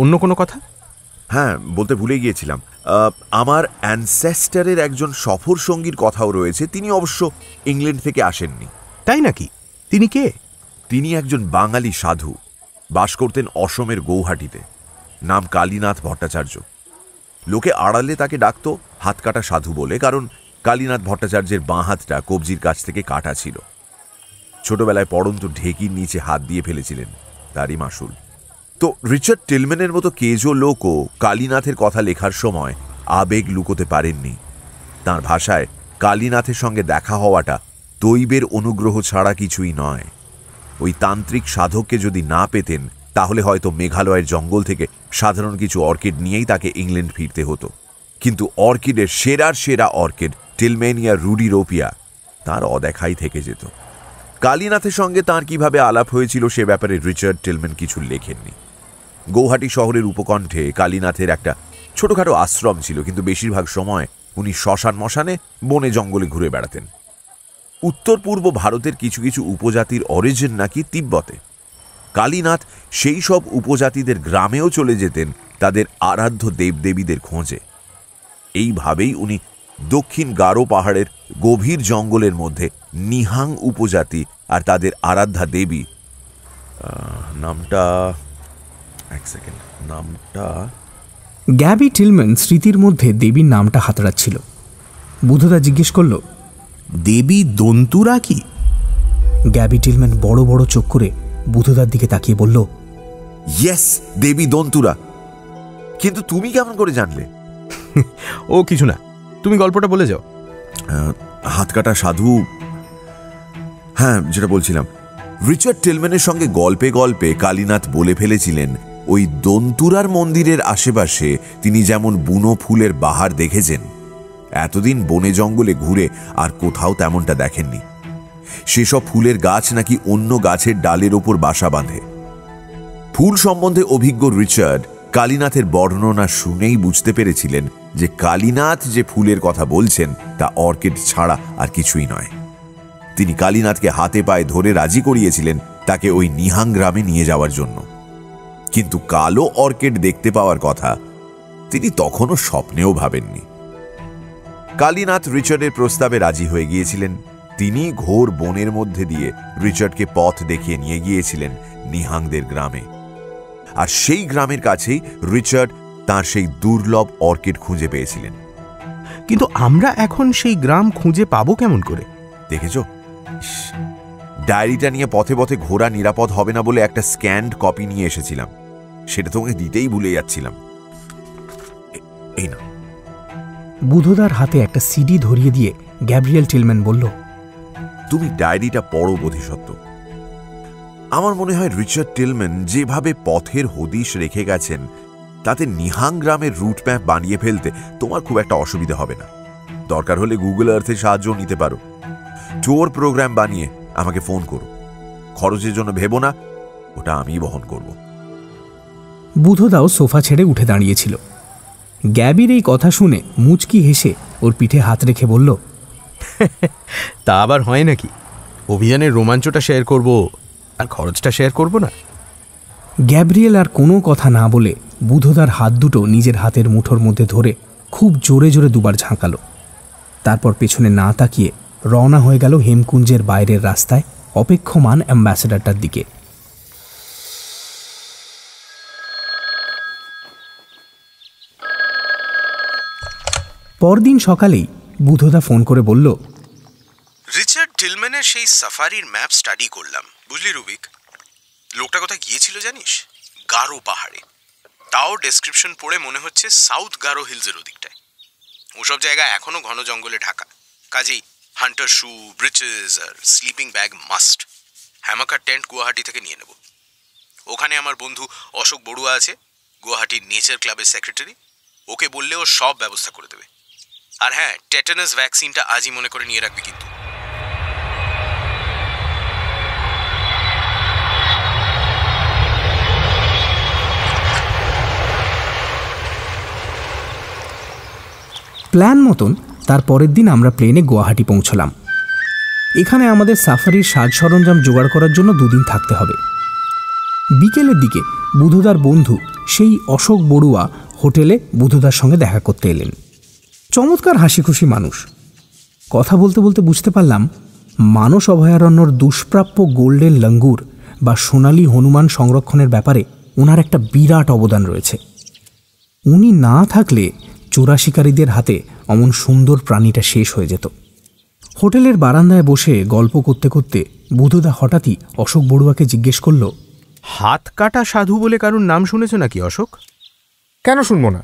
অন্য কোনো কথা? হ্যাঁ, বলতে ভুলে গিয়েছিলাম। আমার অ্যানসেস্টারের একজন সফর সঙ্গীর কথাও রয়েছে। তিনি অবশ্য ইংল্যান্ড থেকে আসেননি। তাই নাকি? তিনি কে? তিনি একজন বাঙালি সাধু, বাস করতেন অসমের গৌহাটিতে। নাম কালীনাথ ভট্টাচার্য। লোকে আড়ালে তাকে ডাকত হাতকাটা সাধু বলে, কারণ কালীনাথ ভট্টাচার্যের বাঁ হাতটা কবজির কাছ থেকে কাটা ছিল। ছোটবেলায় পড়ন্ত ঢেকির নিচে হাত দিয়ে ফেলেছিলেন, তারই মাসুল। তো রিচার্ড টিলম্যানের মতো কেজো লোকও কালীনাথের কথা লেখার সময় আবেগ লুকোতে পারেননি। তার ভাষায় কালীনাথের সঙ্গে দেখা হওয়াটা দৈবের অনুগ্রহ ছাড়া কিছুই নয়। ওই তান্ত্রিক সাধককে যদি না পেতেন তাহলে হয়তো মেঘালয়ের জঙ্গল থেকে সাধারণ কিছু অর্কিড নিয়েই তাকে ইংল্যান্ড ফিরতে হতো। কিন্তু অর্কিডের সেরার সেরা অর্কিড টিলম্যানিয়া রুডিরপিয়া তার অদেখাই থেকে যেত। কালীনাথের সঙ্গে তাঁর কিভাবে আলাপ হয়েছিল সে ব্যাপারে রিচার্ড টিলম্যান কিছু লেখেননি। গৌহাটি শহরের উপকণ্ঠে কালীনাথের একটা ছোটখাটো আশ্রম ছিল, কিন্তু বেশিরভাগ সময় উনি শ্মশান মশানে বনে জঙ্গলে ঘুরে বেড়াতেন। উত্তর পূর্ব ভারতের কিছু কিছু উপজাতির অরিজিন নাকি তিব্বতে। কালীনাথ সেই সব উপজাতিদের গ্রামেও চলে যেতেন তাদের আরাধ্য দেবদেবীদের খোঁজে। এইভাবেই উনি দক্ষিণ গারো পাহাড়ের গভীর জঙ্গলের মধ্যে নিহাং উপজাতি আর তাদের আরাধ্যা দেবী, নামটা গ্যাবি টিলম্যান স্মৃতির মধ্যে দেবীর নামটা হাতড়াচ্ছিল। বুধদা জিজ্ঞেস করল, দেবী দন্তুরা কি? গ্যাবি টিলম্যান বড় বড় চোখ করে বুধদার দিকে তাকিয়ে বলল, ইয়েস, দেবী দন্তুরা। কিন্তু তুমি কেমন করে জানলে? ও কিছু না, তুমি গল্পটা বলে যাও। হাতকাটা সাধু, হ্যাঁ যেটা বলছিলাম, রিচার্ড টিলম্যানের সঙ্গে গল্পে গল্পে কালীনাথ বলে ফেলেছিলেন ওই দন্তুরার মন্দিরের আশেপাশে তিনি যেমন বুনো ফুলের বাহার দেখেছেন, এতদিন বনে জঙ্গলে ঘুরে আর কোথাও তেমনটা দেখেননি। সেসব ফুলের গাছ নাকি অন্য গাছের ডালের ওপর বাসা বাঁধে। ফুল সম্বন্ধে অভিজ্ঞ রিচার্ড কালীনাথের বর্ণনা শুনেই বুঝতে পেরেছিলেন যে কালীনাথ যে ফুলের কথা বলছেন তা অর্কিড ছাড়া আর কিছুই নয়। তিনি কালীনাথকে হাতে পায়ে ধরে রাজি করিয়েছিলেন তাকে ওই নিহাং গ্রামে নিয়ে যাওয়ার জন্য। কিন্তু কালো অর্কিড দেখতে পাওয়ার কথা তিনি তখনও স্বপ্নেও ভাবেননি। কালীনাথ রিচার্ডের প্রস্তাবে রাজি হয়ে গিয়েছিলেন। তিনি ঘোর বনের মধ্যে দিয়ে রিচার্ডকে পথ দেখিয়ে নিয়ে গিয়েছিলেন নিহাংদের গ্রামে। আর সেই গ্রামের কাছেই রিচার্ড তার সেই দুর্লভ অর্কিড খুঁজে পেয়েছিলেন। কিন্তু আমরা এখন সেই গ্রাম খুঁজে পাবো কেমন করে? দেখেছ, ডায়েরিটা নিয়ে পথে পথে ঘোরা নিরাপদ হবে না বলে একটা স্ক্যান্ড কপি নিয়ে এসেছিলাম, সেটা তোমাকে দিতেই ভুলে যাচ্ছিলাম। এই না। বুধদার হাতে একটা সিডি ধরিয়ে দিয়ে গ্যাব্রিয়েল টিলম্যান বলল, তুমি ডায়েরিটা পড়ো বোধিসত্ত্ব। আমার মনে হয় রিচার্ড টিলম্যান যেভাবে পথের হদিশ রেখে গেছেন তাতে নিহাং গ্রামের রুট ম্যাপ বানিয়ে ফেলতে তোমার খুব একটা অসুবিধা হবে না। দরকার হলে গুগল আর্থের সাহায্য নিতে পারো। ট্যুর প্রোগ্রাম বানিয়ে আমাকে ফোন করো। খরচের জন্য ভেবো না, ওটা আমি বহন করব। বুধদাও সোফা ছেড়ে উঠে দাঁড়িয়েছিল। গ্যাবির এই কথা শুনে মুচকি হেসে ওর পিঠে হাত রেখে বলল, তা আবার হয় নাকি? অভিযানের রোমাঞ্চটা শেয়ার করব আর খরচটা শেয়ার করব না? গ্যাব্রিয়েল আর কোনো কথা না বলে বুধদার হাত দুটো নিজের হাতের মুঠোর মধ্যে ধরে খুব জোরে জোরে দুবার ঝাঁকালো। তারপর পেছনে না তাকিয়ে রওনা হয়ে গেল হেমকুঞ্জের বাইরের রাস্তায় অপেক্ষমান অ্যাম্বাসেডারটার দিকে। পরদিন সকালেই বুধদা ফোন করে বলল, রিচার্ড টিলম্যানের সেই সাফারির ম্যাপ স্টাডি করলাম, বুঝলি রুবিক? লোকটা কোথায় গিয়েছিল জানিস? গারো পাহাড়ে। তাও ডেসক্রিপশন পড়ে মনে হচ্ছে সাউথ গারো হিলসের ওদিকটায়। ওসব জায়গা এখনো ঘন জঙ্গলে ঢাকা, কাজেই হান্টার শু, ব্রিচেস আর স্লিপিং ব্যাগ মাস্ট। হ্যামাকার টেন্ট গুয়াহাটি থেকে নিয়ে নেব। ওখানে আমার বন্ধু অশোক বড়ুয়া আছে, গুয়াহাটির নেচার ক্লাবের সেক্রেটারি। ওকে বললে ও সব ব্যবস্থা করে দেবে। আর হ্যাঁ, টেটানাস ভ্যাকসিনটা আজই মনে করে নিয়ে রাখবে কিন্তু। প্ল্যান মতন তার পরের দিন আমরা প্লেনে গুয়াহাটি পৌঁছলাম। এখানে আমাদের সাফারির সাজ সরঞ্জাম জোগাড় করার জন্য 2 দিন থাকতে হবে। বিকেলের দিকে বুধদার বন্ধু সেই অশোক বড়ুয়া হোটেলে বুধদার সঙ্গে দেখা করতে এলেন। চমৎকার হাসি খুশি মানুষ। কথা বলতে বলতে বুঝতে পারলাম মানস অভয়ারণ্যর দুষ্প্রাপ্য গোল্ডেন লঙ্গুর বা সোনালী হনুমান সংরক্ষণের ব্যাপারে ওনার একটা বিরাট অবদান রয়েছে। উনি না থাকলে চোরা শিকারীদের হাতে অমন সুন্দর প্রাণীটা শেষ হয়ে যেত। হোটেলের বারান্দায় বসে গল্প করতে করতে বুধদা হঠাৎই অশোক বড়ুয়াকে জিজ্ঞেস করল, হাত কাটা সাধু বলে কারুর নাম শুনেছ নাকি অশোক? কেন শুনবো না?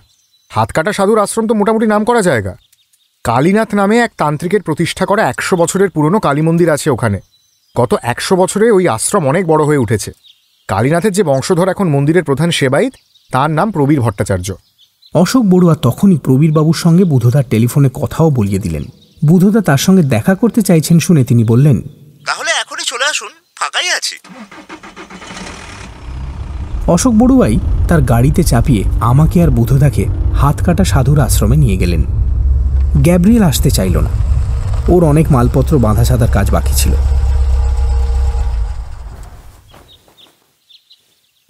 হাত কাটা সাধুর আশ্রম তো মোটামুটি নাম করা জায়গা। কালীনাথ নামে এক তান্ত্রিকের প্রতিষ্ঠা করা 100 বছরের পুরনো কালী মন্দির আছে ওখানে। গত 100 বছরে ওই আশ্রম অনেক বড় হয়ে উঠেছে। কালীনাথের যে বংশধর এখন মন্দিরের প্রধান সেবায়িত, তার নাম প্রবীর ভট্টাচার্য। অশোক বড়ুয়া তখনই প্রবীরবাবুর সঙ্গে বুধদার টেলিফোনে কথাও বলিয়ে দিলেন। বুধদা তার সঙ্গে দেখা করতে চাইছেন শুনে তিনি বললেন, তাহলে এখনই চলে আসুন, ফাঁকাই আছি। অশোক বড়ুয়াই তার গাড়িতে চাপিয়ে আমাকে আর বুধদাকে হাত কাটা সাধুর আশ্রমে নিয়ে গেলেন। গ্যাব্রিয়েল আসতে চাইল না, ওর অনেক মালপত্র বাঁধা ছাদার কাজ বাকি ছিল।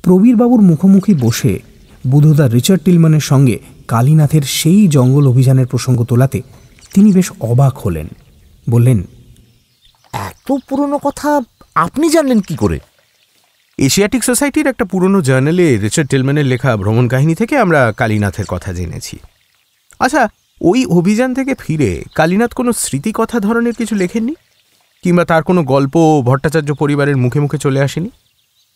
প্রবীরবাবুর মুখোমুখি বসে বুধদা রিচার্ড টিলম্যানের সঙ্গে কালীনাথের সেই জঙ্গল অভিযানের প্রসঙ্গ তোলাতে তিনি বেশ অবাক হলেন। বললেন, এত পুরনো কথা আপনি জানলেন কি করে? এশিয়াটিক সোসাইটির একটা পুরনো জার্নালে রিচার্ড টিলম্যানের লেখা ভ্রমণ কাহিনী থেকে আমরা কালীনাথের কথা জেনেছি। আচ্ছা, ওই অভিযান থেকে ফিরে কালীনাথ কোনো স্মৃতিকথা ধরনের কিছু লেখেননি? কিংবা তার কোনো গল্প ভট্টাচার্য পরিবারের মুখে মুখে চলে আসেনি?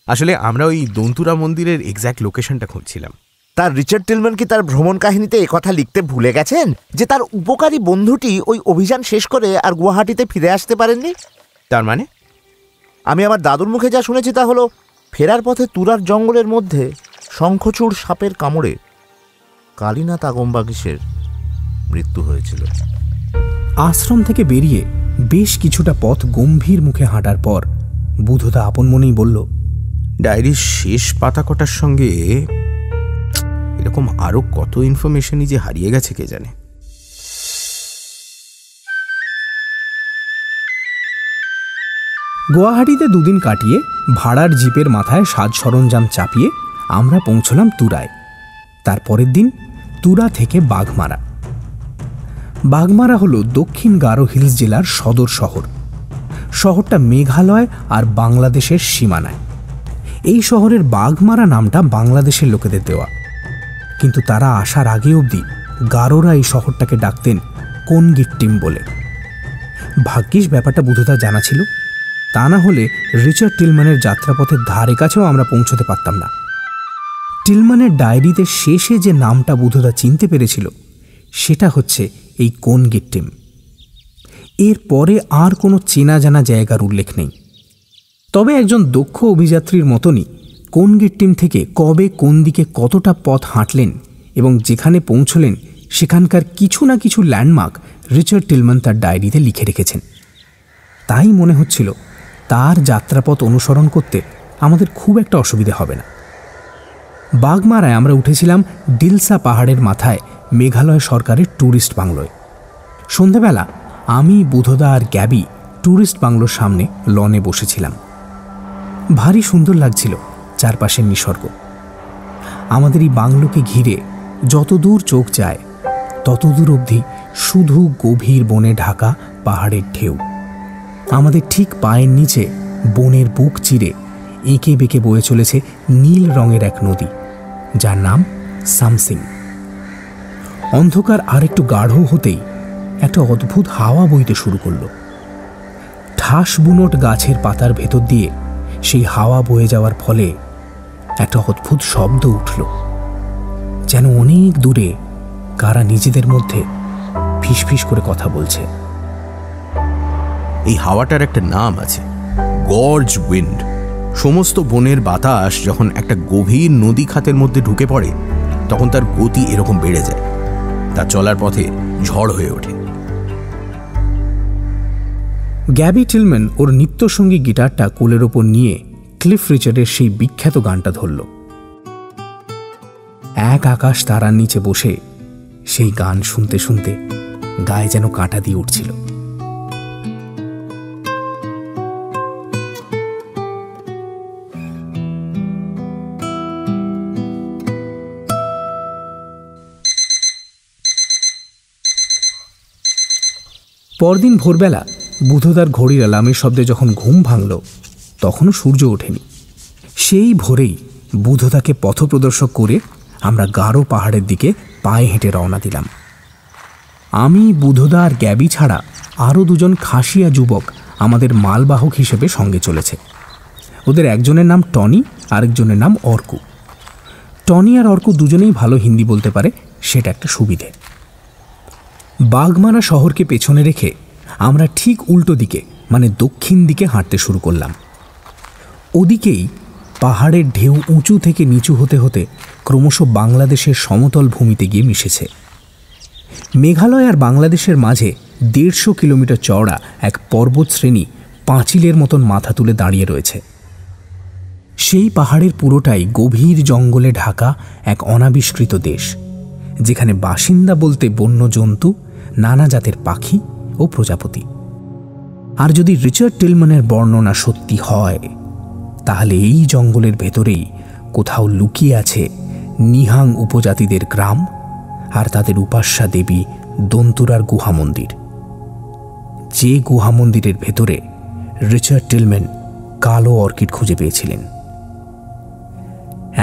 আসলে আমরা ওই দন্তুরা মন্দিরের এক্স্যাক্ট লোকেশনটা খুঁজছিলাম। তার রিচার্ড টিলম্যান কি তার ভ্রমণ কাহিনীতে একথা লিখতে ভুলে গেছেন যে তার উপকারী বন্ধুটি ওই অভিযান শেষ করে আর গুয়াহাটিতে ফিরে আসতে পারেননি? তার মানে? আমি আমার দাদুর মুখে যা শুনেছি তা হলো, ফেরার পথে তুরার জঙ্গলের মধ্যে শঙ্খচূড় সাপের কামড়ে কালীনাথ আগমবাগীশের মৃত্যু হয়েছিল। আশ্রম থেকে বেরিয়ে বেশ কিছুটা পথ গম্ভীর মুখে হাঁটার পর বুধদা আপন মনেই বলল, ডায়েরির শেষ পাতা কটার সঙ্গে এরকম আরো কত ইনফরমেশনই যে হারিয়ে গেছে কে জানে। গুয়াহাটিতে 2 দিন কাটিয়ে ভাড়ার জিপের মাথায় সাজ সরঞ্জাম চাপিয়ে আমরা পৌঁছলাম তুরায়। তার পরের দিন তুরা থেকে বাঘমারা। বাঘমারা হল দক্ষিণ গারো হিলস জেলার সদর শহর। শহরটা মেঘালয় আর বাংলাদেশের সীমানায়। এই শহরের বাঘমারা নামটা বাংলাদেশের লোকেদের দেওয়া, কিন্তু তারা আসার আগে অবধি গারোরা এই শহরটাকে ডাকতেন কোনগিট্টিম বলে। ভাগ্যিস ব্যাপারটা বুধদা জানা ছিল, তা না হলে রিচার্ড টিলম্যানের যাত্রাপথের ধারে কাছেও আমরা পৌঁছতে পারতাম না। টিলম্যানের ডায়েরিতে শেষে যে নামটা বুধদা চিনতে পেরেছিল সেটা হচ্ছে এই কোনগিট্টিম। এর পরে আর কোনো চেনা জানা জায়গার উল্লেখ নেই। তবে একজন দক্ষ অভিযাত্রীর মতনই কোনগিট্টিম থেকে কবে কোন দিকে কতটা পথ হাঁটলেন এবং যেখানে পৌঁছলেন সেখানকার কিছু না কিছু ল্যান্ডমার্ক রিচার্ড টিলম্যান তার ডায়েরিতে লিখে রেখেছেন। তাই মনে হচ্ছিল তার যাত্রাপথ অনুসরণ করতে আমাদের খুব একটা অসুবিধে হবে না। বাঘমারায় আমরা উঠেছিলাম ডিলসা পাহাড়ের মাথায় মেঘালয় সরকারের ট্যুরিস্ট বাংলোয়। সন্ধেবেলা আমি, বুধদা আর গ্যাবি ট্যুরিস্ট বাংলোর সামনে লনে বসেছিলাম। ভারী সুন্দর লাগছিল চারপাশের নিসর্গ। আমাদের এই বাংলোকে ঘিরে যতদূর চোখ যায় ততদূর অবধি শুধু গভীর বনে ঢাকা পাহাড়ের ঢেউ। আমাদের ঠিক পায়ের নিচে বনের বুক চিরে এঁকে বেঁকে বয়ে চলেছে নীল রঙের এক নদী, যার নাম সামসিং। অন্ধকার আর একটু গাঢ় হতেই একটা অদ্ভুত হাওয়া বইতে শুরু করল। ঠাস বুনট গাছের পাতার ভেতর দিয়ে সেই হাওয়া বয়ে যাওয়ার ফলে একটা অদ্ভুত শব্দ উঠল, যেন অনেক দূরে কারা নিজেদের মধ্যে ফিসফিস করে কথা বলছে। এই হাওয়াটার একটা নাম আছে, গর্জ উইন্ড। সমস্ত বনের বাতাস যখন একটা গভীর নদী খাতের মধ্যে ঢুকে পড়ে তখন তার গতি এরকম বেড়ে যায়, তার চলার পথে ঝড় হয়ে ওঠে। গ্যাবি টিলম্যান ওর নিত্যসঙ্গী গিটারটা কোলের ওপর নিয়ে ক্লিফ রিচার্ডের সেই বিখ্যাত গানটা ধরল। এক আকাশ তারার নিচে বসে সেই গান শুনতে শুনতে গায়ে যেন কাঁটা দিয়ে উঠছিল। পরদিন ভোরবেলা বুধদার ঘড়ির অ্যালার্মের শব্দে যখন ঘুম ভাঙল তখনও সূর্য ওঠেনি। সেই ভোরেই বুধদাকে পথপ্রদর্শক করে আমরা গারো পাহাড়ের দিকে পায়ে হেঁটে রওনা দিলাম। আমি, বুধদা আর গ্যাবি ছাড়া আরও দুজন খাসিয়া যুবক আমাদের মালবাহক হিসেবে সঙ্গে চলেছে। ওদের একজনের নাম টনি, আরেকজনের নাম অর্কু। টনি আর অর্কু দুজনেই ভালো হিন্দি বলতে পারে, সেটা একটা সুবিধে। বাঘমারা শহরকে পেছনে রেখে আমরা ঠিক উল্টো দিকে মানে দক্ষিণ দিকে হাঁটতে শুরু করলাম। ওদিকেই পাহাড়ের ঢেউ উঁচু থেকে নিচু হতে হতে ক্রমশ বাংলাদেশের সমতল ভূমিতে গিয়ে মিশেছে। মেঘালয় আর বাংলাদেশের মাঝে 150 কিলোমিটার চওড়া এক পর্বত শ্রেণী পাঁচিলের মতন মাথা তুলে দাঁড়িয়ে রয়েছে। সেই পাহাড়ের পুরোটাই গভীর জঙ্গলে ঢাকা এক অনাবিষ্কৃত দেশ, যেখানে বাসিন্দা বলতে বন্য জন্তু, নানা জাতের পাখি ও প্রজাপতি। আর যদি রিচার্ড টিলম্যানের বর্ণনা সত্যি হয় তাহলে এই জঙ্গলের ভেতরেই কোথাও লুকিয়ে আছে নিহাং উপজাতিদের গ্রাম আর তাদের উপাস্যা দেবী দন্তুরার গুহা মন্দির, যে গুহা মন্দিরের ভেতরে রিচার্ড টিলম্যান কালো অর্কিড খুঁজে পেয়েছিলেন।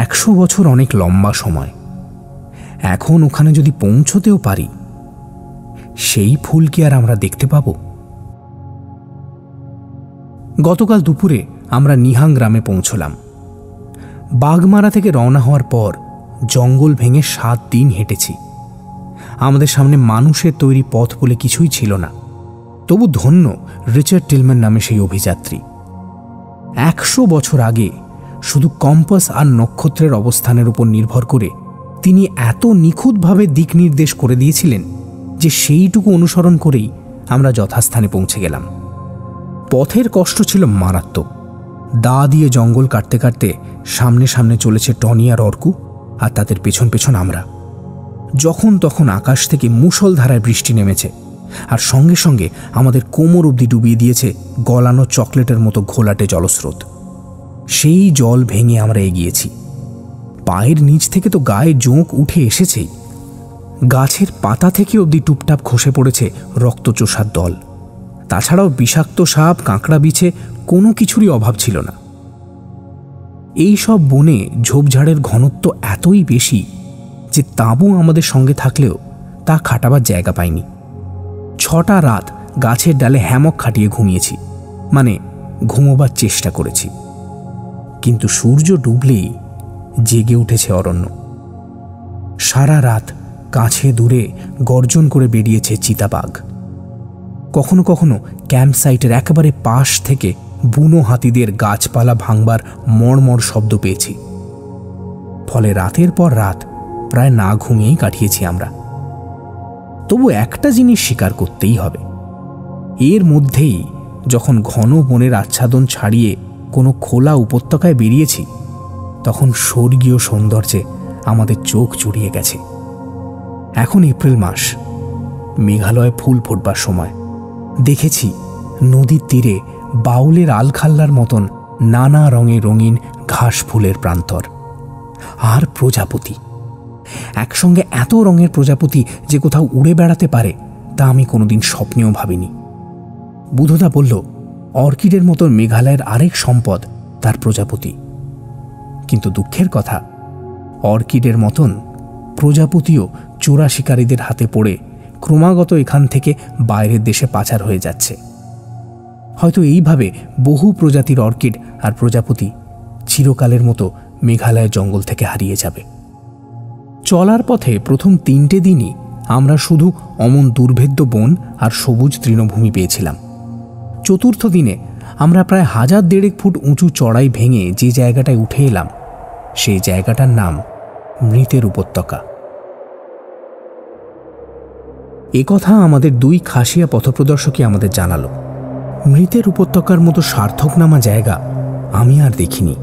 100 বছর অনেক লম্বা সময়। এখন ওখানে যদি পৌঁছতেও পারি, সেই ফুল কি আর আমরা দেখতে পাব? গতকাল দুপুরে আমরা নিহাং গ্রামে পৌঁছলাম। বাঘমারা থেকে রওনা হওয়ার পর জঙ্গল ভেঙে 7 দিন হেঁটেছি। আমাদের সামনে মানুষের তৈরি পথ বলে কিছুই ছিল না। তবু ধন্য রিচার্ড টিলম্যান নামে সেই অভিযাত্রী। 100 বছর আগে শুধু কম্পাস আর নক্ষত্রের অবস্থানের উপর নির্ভর করে তিনি এত নিখুঁতভাবে দিক নির্দেশ করে দিয়েছিলেন যে সেইটুকু অনুসরণ করেই আমরা যথাস্থানে পৌঁছে গেলাম। পথের কষ্ট ছিল মারাত্মক। দা দিয়ে জঙ্গল কাটতে কাটতে সামনে সামনে চলেছে টনি আর অর্কু, আর তাদের পেছন পেছন আমরা। যখন তখন আকাশ থেকে মুষলধারায় বৃষ্টি নেমেছে, আর সঙ্গে সঙ্গে আমাদের কোমর অবধি ডুবিয়ে দিয়েছে গলানো চকলেটের মতো ঘোলাটে জলস্রোত। সেই জল ভেঙে আমরা এগিয়েছি। পায়ের নিচ থেকে তো গায়ে জোঁক উঠে এসেছেই, গাছের পাতা থেকে অবধি টুপটাপ খসে পড়েছে রক্তচোষার দল। তাছাড়াও বিষাক্ত সাপ, কাঁকড়া বিছে কোনো কিছুরই অভাব ছিল না। এই সব বনে ঝোপঝাড়ের ঘনত্ব এতই বেশি যে তাঁবু আমাদের সঙ্গে থাকলেও তা খাটাবার জায়গা পায়নি। 6টা রাত গাছের ডালে হ্যামক খাটিয়ে ঘুমিয়েছি, মানে ঘুমোবার চেষ্টা করেছি। কিন্তু সূর্য ডুবলেই জেগে উঠেছে অরণ্য। সারা রাত কাছে দূরে গর্জন করে বেরিয়েছে চিতাবাঘ। কখনো কখনো ক্যাম্প সাইটের একেবারে পাশ থেকে বুনো হাতিদের গাছপালা ভাঙবার মড়মড় শব্দ পেয়েছি। ফলে রাতের পর রাত প্রায় না ঘুমিয়েই কাটিয়েছি আমরা। তবু একটা জিনিস স্বীকার করতেই হবে, এর মধ্যেই যখন ঘন বনের আচ্ছাদন ছাড়িয়ে কোনো খোলা উপত্যকায় বেরিয়েছি, তখন স্বর্গীয় সৌন্দর্যে আমাদের চোখ জুড়িয়ে গেছে। এখন এপ্রিল মাস, মেঘালয়ে ফুল ফুটবার সময়। দেখেছি নদীর তীরে বাউলের আলখাল্লার মতন নানা রঙে রঙিন ঘাস ফুলের প্রান্তর আর প্রজাপতি। একসঙ্গে এত রঙের প্রজাপতি যে কোথাও উড়ে বেড়াতে পারে তা আমি কোনোদিন স্বপ্নেও ভাবিনি। বুধদা বলল, অর্কিডের মতন মেঘালয়ের আরেক সম্পদ তার প্রজাপতি। কিন্তু দুঃখের কথা, অর্কিডের মতন প্রজাপতিও চোরা শিকারীদের হাতে পড়ে ক্রমাগত এখান থেকে বাইরের দেশে পাচার হয়ে যাচ্ছে। হয়তো এইভাবে বহু প্রজাতির অর্কিড আর প্রজাপতি চিরকালের মতো মেঘালয়ের জঙ্গল থেকে হারিয়ে যাবে। চলার পথে প্রথম 3টে দিনই আমরা শুধু অমন দুর্ভেদ্য বন আর সবুজ তৃণভূমি পেয়েছিলাম। চতুর্থ দিনে আমরা প্রায় 1000-1.5 ফুট উঁচু চড়াই ভেঙে যে জায়গাটায় উঠে এলাম, সেই জায়গাটার নাম মৃতের উপত্যকা। একথা আমাদের 2 খাসিয়া পথপ্রদর্শকই আমাদের জানালো। মৃতের উপত্যকার মতো সার্থকনামা জায়গা আমি আর দেখিনি।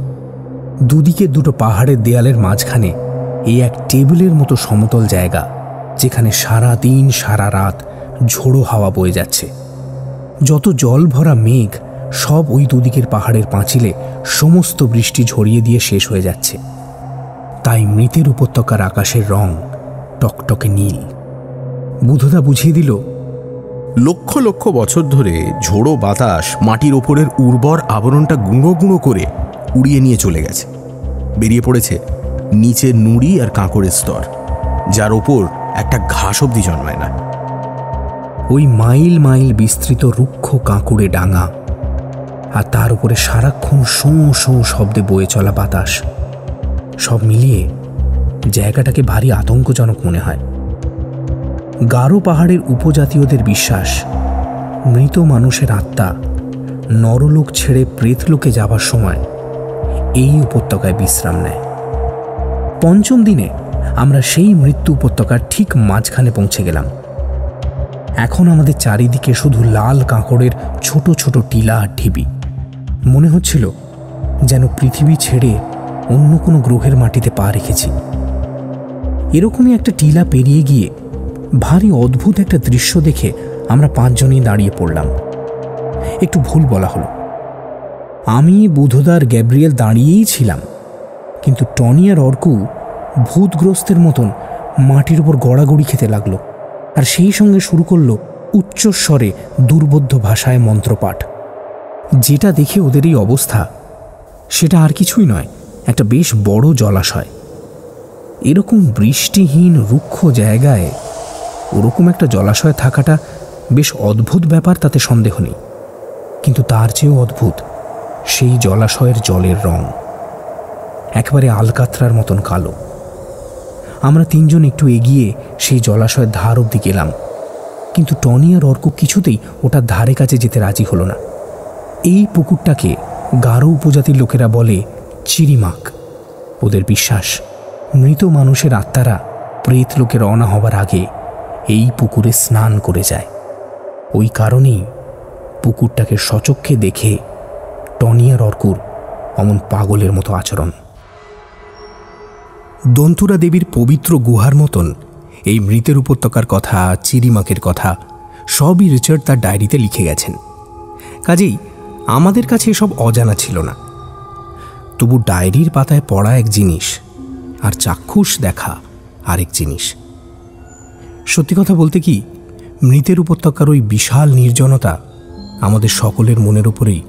দুদিকে 2টো পাহাড়ের দেয়ালের মাঝখানে এই এক টেবিলের মতো সমতল জায়গা, যেখানে সারা দিন সারা রাত ঝোড়ো হাওয়া বয়ে যাচ্ছে। যত জল ভরা মেঘ সব ওই দুদিকের পাহাড়ের পাঁচিলে সমস্ত বৃষ্টি ঝরিয়ে দিয়ে শেষ হয়ে যাচ্ছে। তাই মৃতের উপত্যকার আকাশের রং টকটকে নীল। বুধদা বুঝিয়ে দিল, লক্ষ লক্ষ বছর ধরে ঝোড়ো বাতাস মাটির ওপরের উর্বর আবরণটা গুঁড়ো গুঁড়ো করে উড়িয়ে নিয়ে চলে গেছে। বেরিয়ে পড়েছে নিচে নুড়ি আর কাঁকড়ের স্তর, যার ওপর একটা ঘাস অবধি জন্মায় না। ওই মাইল মাইল বিস্তৃত রুক্ষ কাঁকুড়ে ডাঙা, আর তার উপরে সারাক্ষণ শোঁ শোঁ শব্দে বয়ে চলা বাতাস, সব মিলিয়ে জায়গাটাকে ভারী আতঙ্কজনক মনে হয়। গারো পাহাড়ের উপজাতীয়দের বিশ্বাস, মৃত মানুষের আত্মা নরলোক ছেড়ে প্রেতলোকে যাবার সময় এই উপত্যকায় বিশ্রাম নেয়। 5ম দিনে আমরা সেই মৃত্যু উপত্যকার ঠিক মাঝখানে পৌঁছে গেলাম। এখন আমাদের চারিদিকে শুধু লাল কাঁকড়ের ছোট ছোট টিলা আর ঢিবি। মনে হচ্ছিল যেন পৃথিবী ছেড়ে অন্য কোনো গ্রহের মাটিতে পা রেখেছি। এরকমই একটা টিলা পেরিয়ে গিয়ে ভারী অদ্ভুত একটা দৃশ্য দেখে আমরা 5 জনই দাঁড়িয়ে পড়লাম। একটু ভুল বলা হলো, আমি, বুধদার, গ্যাব্রিয়েল দাঁড়িয়েই ছিলাম, কিন্তু টনি আর অর্কু ভূতগ্রস্তের মতন মাটির উপর গড়াগড়ি খেতে লাগলো, আর সেই সঙ্গে শুরু করলো উচ্চস্বরে দুর্বোধ্য ভাষায় মন্ত্রপাঠ। যেটা দেখে ওদের এই অবস্থা, সেটা আর কিছুই নয়, একটা বেশ বড় জলাশয়। এরকম বৃষ্টিহীন রুক্ষ জায়গায় ওরকম একটা জলাশয় থাকাটা বেশ অদ্ভুত ব্যাপার, তাতে সন্দেহ নেই। কিন্তু তার চেয়েও অদ্ভুত সেই জলাশয়ের জলের রং, একেবারে আলকাতরার মতন কালো। আমরা 3 জন একটু এগিয়ে সেই জলাশয়ের ধার অবধি গেলাম, কিন্তু টনি আর অর্ক কিছুতেই ওটার ধারে কাছে যেতে রাজি হলো না। এই পুকুরটাকে গারো উপজাতির লোকেরা বলে চিরিমাক। ওদের বিশ্বাস, মৃত মানুষের আত্মারা প্রেত লোকে রওনা হবার আগে এই পুকুরে স্নান করে যায়। ওই কারণেই পুকুরটাকে সচক্ষে দেখে টনি আর অর্কুর অমন পাগলের মতো আচরণ। দন্তুরা দেবীর পবিত্র গুহার মতন এই মৃতের উপত্যকার কথা, চিরিমাকের কথা সবই রিচার্ড তার ডায়েরিতে লিখে গেছেন। কাজেই আমাদের কাছে এসব অজানা ছিল না। তবু ডায়েরির পাতায় পড়া এক জিনিস আর চাক্ষুষ দেখা আরেক জিনিস। সত্যি কথা বলতে কি, মৃতের উপত্যকার ওই বিশাল নির্জনতা আমাদের সকলের মনের উপরেই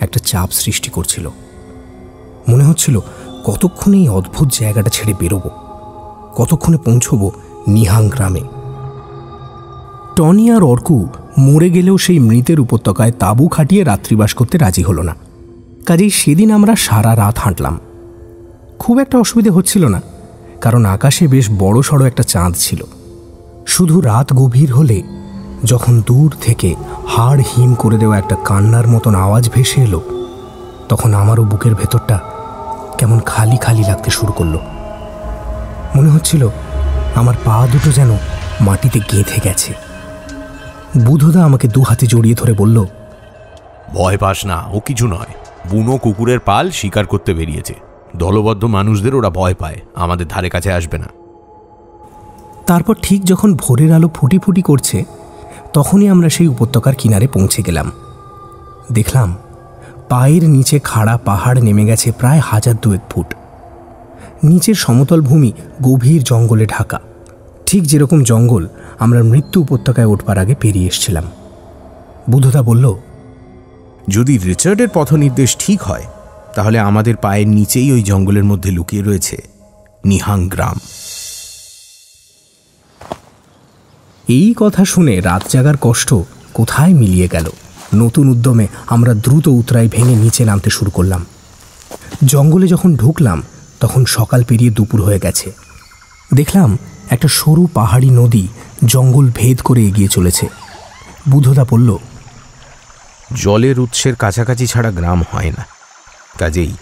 একটা চাপ সৃষ্টি করছিল। মনে হচ্ছিল কতক্ষণে এই অদ্ভুত জায়গাটা ছেড়ে বেরোবো, কতক্ষণে পৌঁছব নিহাং গ্রামে। টনি আর অর্কু মরে গেলেও সেই মৃতের উপত্যকায় তাঁবু খাটিয়ে রাত্রিবাস করতে রাজি হলো না। কাজেই সেদিন আমরা সারা রাত হাঁটলাম। খুব একটা অসুবিধে হচ্ছিল না, কারণ আকাশে বেশ বড় সড়ো একটা চাঁদ ছিল। শুধু রাত গভীর হলে যখন দূর থেকে হাড় হিম করে দেওয়া একটা কান্নার মতন আওয়াজ ভেসে এলো, তখন আমারও বুকের ভেতরটা কেমন খালি খালি লাগতে শুরু করলো। মনে হচ্ছিল আমার পা দুটো যেন মাটিতে গেঁথে গেছে। বুধদা আমাকে দু হাতে জড়িয়ে ধরে বলল, ভয় পাস না, ও কিছু নয়। বুনো কুকুরের পাল শিকার করতে বেরিয়েছে। দলবদ্ধ মানুষদের ওরা ভয় পায়, আমাদের ধারে কাছে আসবে না। তারপর ঠিক যখন ভোরের আলো ফুটি ফুটি করছে, তখনই আমরা সেই উপত্যকার কিনারে পৌঁছে গেলাম। দেখলাম পায়ের নিচে খাড়া পাহাড় নেমে গেছে প্রায় 1002 ফুট। নিচের সমতল ভূমি গভীর জঙ্গলে ঢাকা, ঠিক যেরকম জঙ্গল আমরা মৃত্যু উপত্যকায় উঠবার আগে পেরিয়ে এসেছিলাম। বুধদা বলল, যদি রিচার্ডের পথনির্দেশ ঠিক হয়, তাহলে আমাদের পায়ের নিচেই ওই জঙ্গলের মধ্যে লুকিয়ে রয়েছে নিহাং গ্রাম। এই কথা শুনে রাত জাগার কষ্ট কোথায় মিলিয়ে গেল। নতুন উদ্যমে আমরা দ্রুত উতরাই ভেঙে নিচে নামতে শুরু করলাম। জঙ্গলে যখন ঢুকলাম, তখন সকাল পেরিয়ে দুপুর হয়ে গেছে। দেখলাম একটা সরু পাহাড়ি নদী জঙ্গল ভেদ করে এগিয়ে চলেছে। বুধদা বলল, জলের উৎসের কাছাকাছি ছাড়া গ্রাম হয় না, কাজেই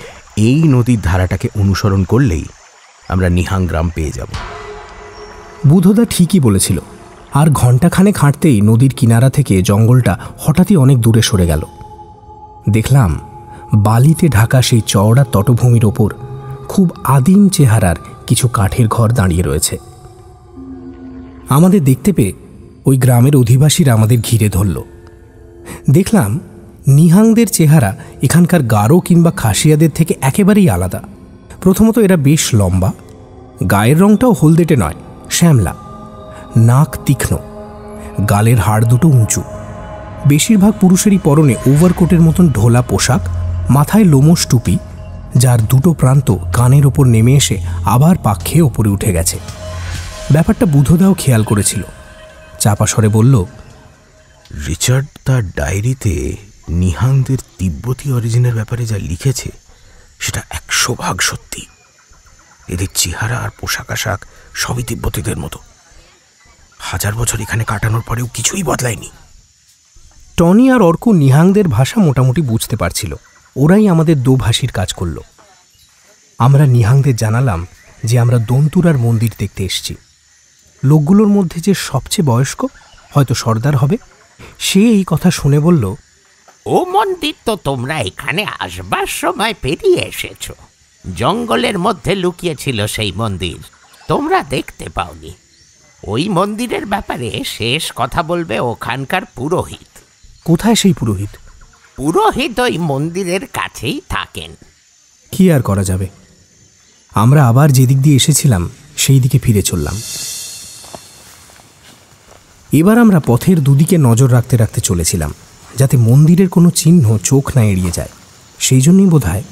এই নদীর ধারাটাকে অনুসরণ করলেই আমরা নিহাং গ্রাম পেয়ে যাব। বুধদা ঠিকই বলেছিল। আর ঘণ্টাখানেক হাঁটতেই নদীর কিনারা থেকে জঙ্গলটা হঠাৎই অনেক দূরে সরে গেল। দেখলাম বালিতে ঢাকা সেই চওড়া তটভূমির ওপর খুব আদিম চেহারার কিছু কাঠের ঘর দাঁড়িয়ে রয়েছে। আমাদের দেখতে পেয়ে ওই গ্রামের অধিবাসীরা আমাদের ঘিরে ধরল। দেখলাম নিহাংদের চেহারা এখানকার গারো কিংবা খাসিয়াদের থেকে একেবারেই আলাদা। প্রথমত এরা বেশ লম্বা, গায়ের রংটাও হলদেটে নয়, শ্যামলা, নাক তীক্ষ্ণ, গালের হাড় দুটো উঁচু। বেশিরভাগ পুরুষেরই পরনে ওভারকোটের মতন ঢোলা পোশাক, মাথায় লোমশ টুপি, যার দুটো প্রান্ত কানের ওপর নেমে এসে আবার পাক খেয়ে ওপরে উঠে গেছে। ব্যাপারটা বুধদাও খেয়াল করেছিল। চাপা স্বরে বলল, রিচার্ড তার ডায়েরিতে নিহাংদের তিব্বতী অরিজিনের ব্যাপারে যা লিখেছে সেটা 100% সত্যি। এদের চেহারা আর পোশাক আশাক সবই তিব্বতীদের মতো। 1000 বছর এখানে কাটানোর পরেও কিছুই বদলায়নি। টনি আর অর্কু নিহাংদের ভাষা মোটামুটি বুঝতে পারছিল। ওরাই আমাদের দোভাষীর কাজ করল। আমরা নিহাংদের জানালাম যে আমরা দন্তুরার মন্দির দেখতে এসেছি। লোকগুলোর মধ্যে যে সবচেয়ে বয়স্ক, হয়তো সর্দার হবে, সে এই কথা শুনে বলল, ও মন্দির তো তোমরা এখানে আসবার সময় পেরিয়ে এসেছ। জঙ্গলের মধ্যে লুকিয়েছিল সেই মন্দির, তোমরা দেখতে পাওনি। ওই মন্দিরের ব্যাপারে শেষ কথা বলবে ওখানকার পুরোহিত। কোথায় সেই পুরোহিত? পুরোহিত ওই মন্দিরের কাছেই থাকেন। কি আর করা যাবে, আমরা আবার যেদিক দিয়ে এসেছিলাম সেই দিকে ফিরে চললাম। এবার আমরা পথের দুদিকে নজর রাখতে রাখতে চলেছিলাম, যাতে মন্দিরের কোনো চিহ্ন চোখ না এড়িয়ে যায়। সেই জন্যই বোধহয়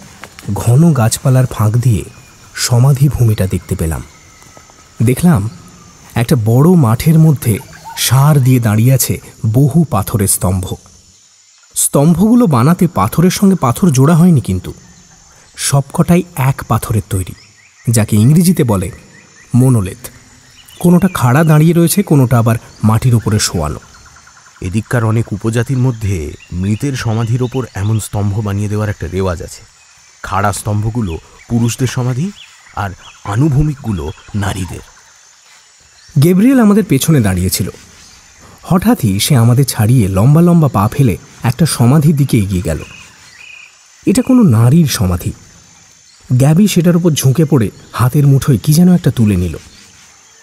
ঘন গাছপালার ফাঁক দিয়ে সমাধি ভূমিটা দেখতে পেলাম। দেখলাম একটা বড় মাঠের মধ্যে সার দিয়ে দাঁড়িয়ে আছে বহু পাথরের স্তম্ভ। স্তম্ভগুলো বানাতে পাথরের সঙ্গে পাথর জোড়া হয়নি, কিন্তু সবকটাই এক পাথরের তৈরি, যাকে ইংরেজিতে বলে মোনোলেথ। কোনোটা খাড়া দাঁড়িয়ে রয়েছে, কোনোটা আবার মাটির ওপরে শোয়ানো। এদিককার অনেক উপজাতির মধ্যে মৃতের সমাধির ওপর এমন স্তম্ভ বানিয়ে দেওয়ার একটা রেওয়াজ আছে। খাড়া স্তম্ভগুলো পুরুষদের সমাধি আর আনুভূমিকগুলো নারীদের। গ্যাব্রিয়েল আমাদের পেছনে দাঁড়িয়েছিল। হঠাৎই সে আমাদের ছাড়িয়ে লম্বা লম্বা পা ফেলে একটা সমাধির দিকে এগিয়ে গেল। এটা কোনো নারীর সমাধি। গ্যাবি সেটার উপর ঝুঁকে পড়ে হাতের মুঠোয় কি যেন একটা তুলে নিল।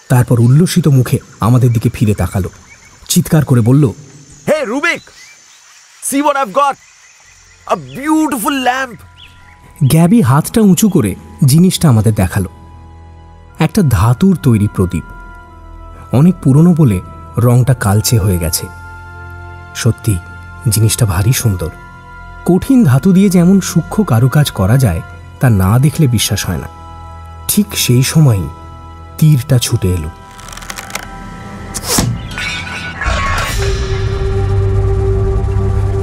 তারপর উল্লসিত মুখে আমাদের দিকে ফিরে তাকালো, চিৎকার করে বলল, hey Rubik, see what I've got, a beautiful lamp. Gabby হাতটা উঁচু করে জিনিসটা আমাদের দেখালো। একটা ধাতুর তৈরি প্রদীপ। অনেক পুরনো বলে রংটা কালচে হয়ে গেছে। সত্যি জিনিসটা ভারী সুন্দর। কঠিন ধাতু দিয়ে যেমন সূক্ষ্ম কারুকাজ করা যায় তা না দেখলে বিশ্বাস হয় না। ঠিক সেই সময়ই তীরটা ছুটে এলো।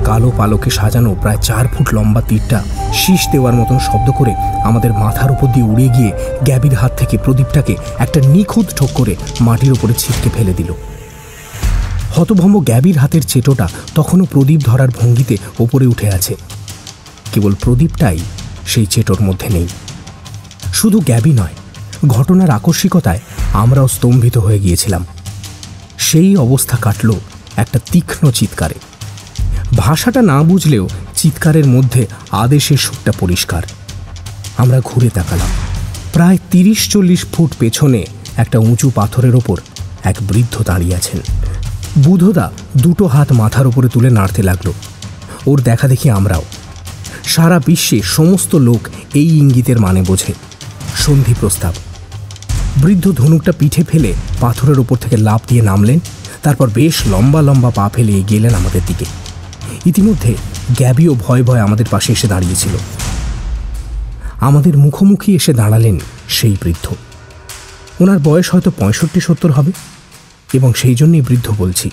কালো পালকে সাজানো প্রায় 4 ফুট লম্বা তীরটা শীষ দেওয়ার মতন শব্দ করে আমাদের মাথার উপর দিয়ে উড়ে গিয়ে গ্যাবির হাত থেকে প্রদীপটাকে একটা নিখুঁত ঠোক করে মাটির ওপরে ছিটকে ফেলে দিল। হতভম্ব গ্যাবির হাতের চেটোটা তখনও প্রদীপ ধরার ভঙ্গিতে ওপরে উঠে আছে। কেবল প্রদীপটাই সেই চেটোর মধ্যে নেই। শুধু গ্যাবি নয়, ঘটনার আকস্মিকতায় আমরাও স্তম্ভিত হয়ে গিয়েছিলাম। সেই অবস্থা কাটল একটা তীক্ষ্ণ চিৎকারে। ভাষাটা না বুঝলেও চিৎকারের মধ্যে আদেশের সুরটা পরিষ্কার। আমরা ঘুরে তাকালাম। প্রায় 30-40 ফুট পেছনে একটা উঁচু পাথরের ওপর এক বৃদ্ধ দাঁড়িয়ে আছেন। বুধদা দুটো হাত মাথার উপরে তুলে নাড়তে লাগলো। ওর দেখা দেখি আমরাও। সারা বিশ্বে সমস্ত লোক এই ইঙ্গিতের মানে বোঝে, সন্ধি প্রস্তাব। বৃদ্ধ ধনুকটা পিঠে ফেলে পাথরের ওপর থেকে লাফ দিয়ে নামলেন। তারপর বেশ লম্বা লম্বা পা ফেলে এগিয়ে এলেন আমাদের দিকে। ইতিমধ্যে গ্যাবিও ভয় ভয় আমাদের পাশে এসে দাঁড়িয়েছিল। আমাদের মুখোমুখি এসে দাঁড়ালেন সেই বৃদ্ধ। ওনার বয়স হয়তো 65-70 হবে, এবং সেই জন্যই বৃদ্ধ বলছি।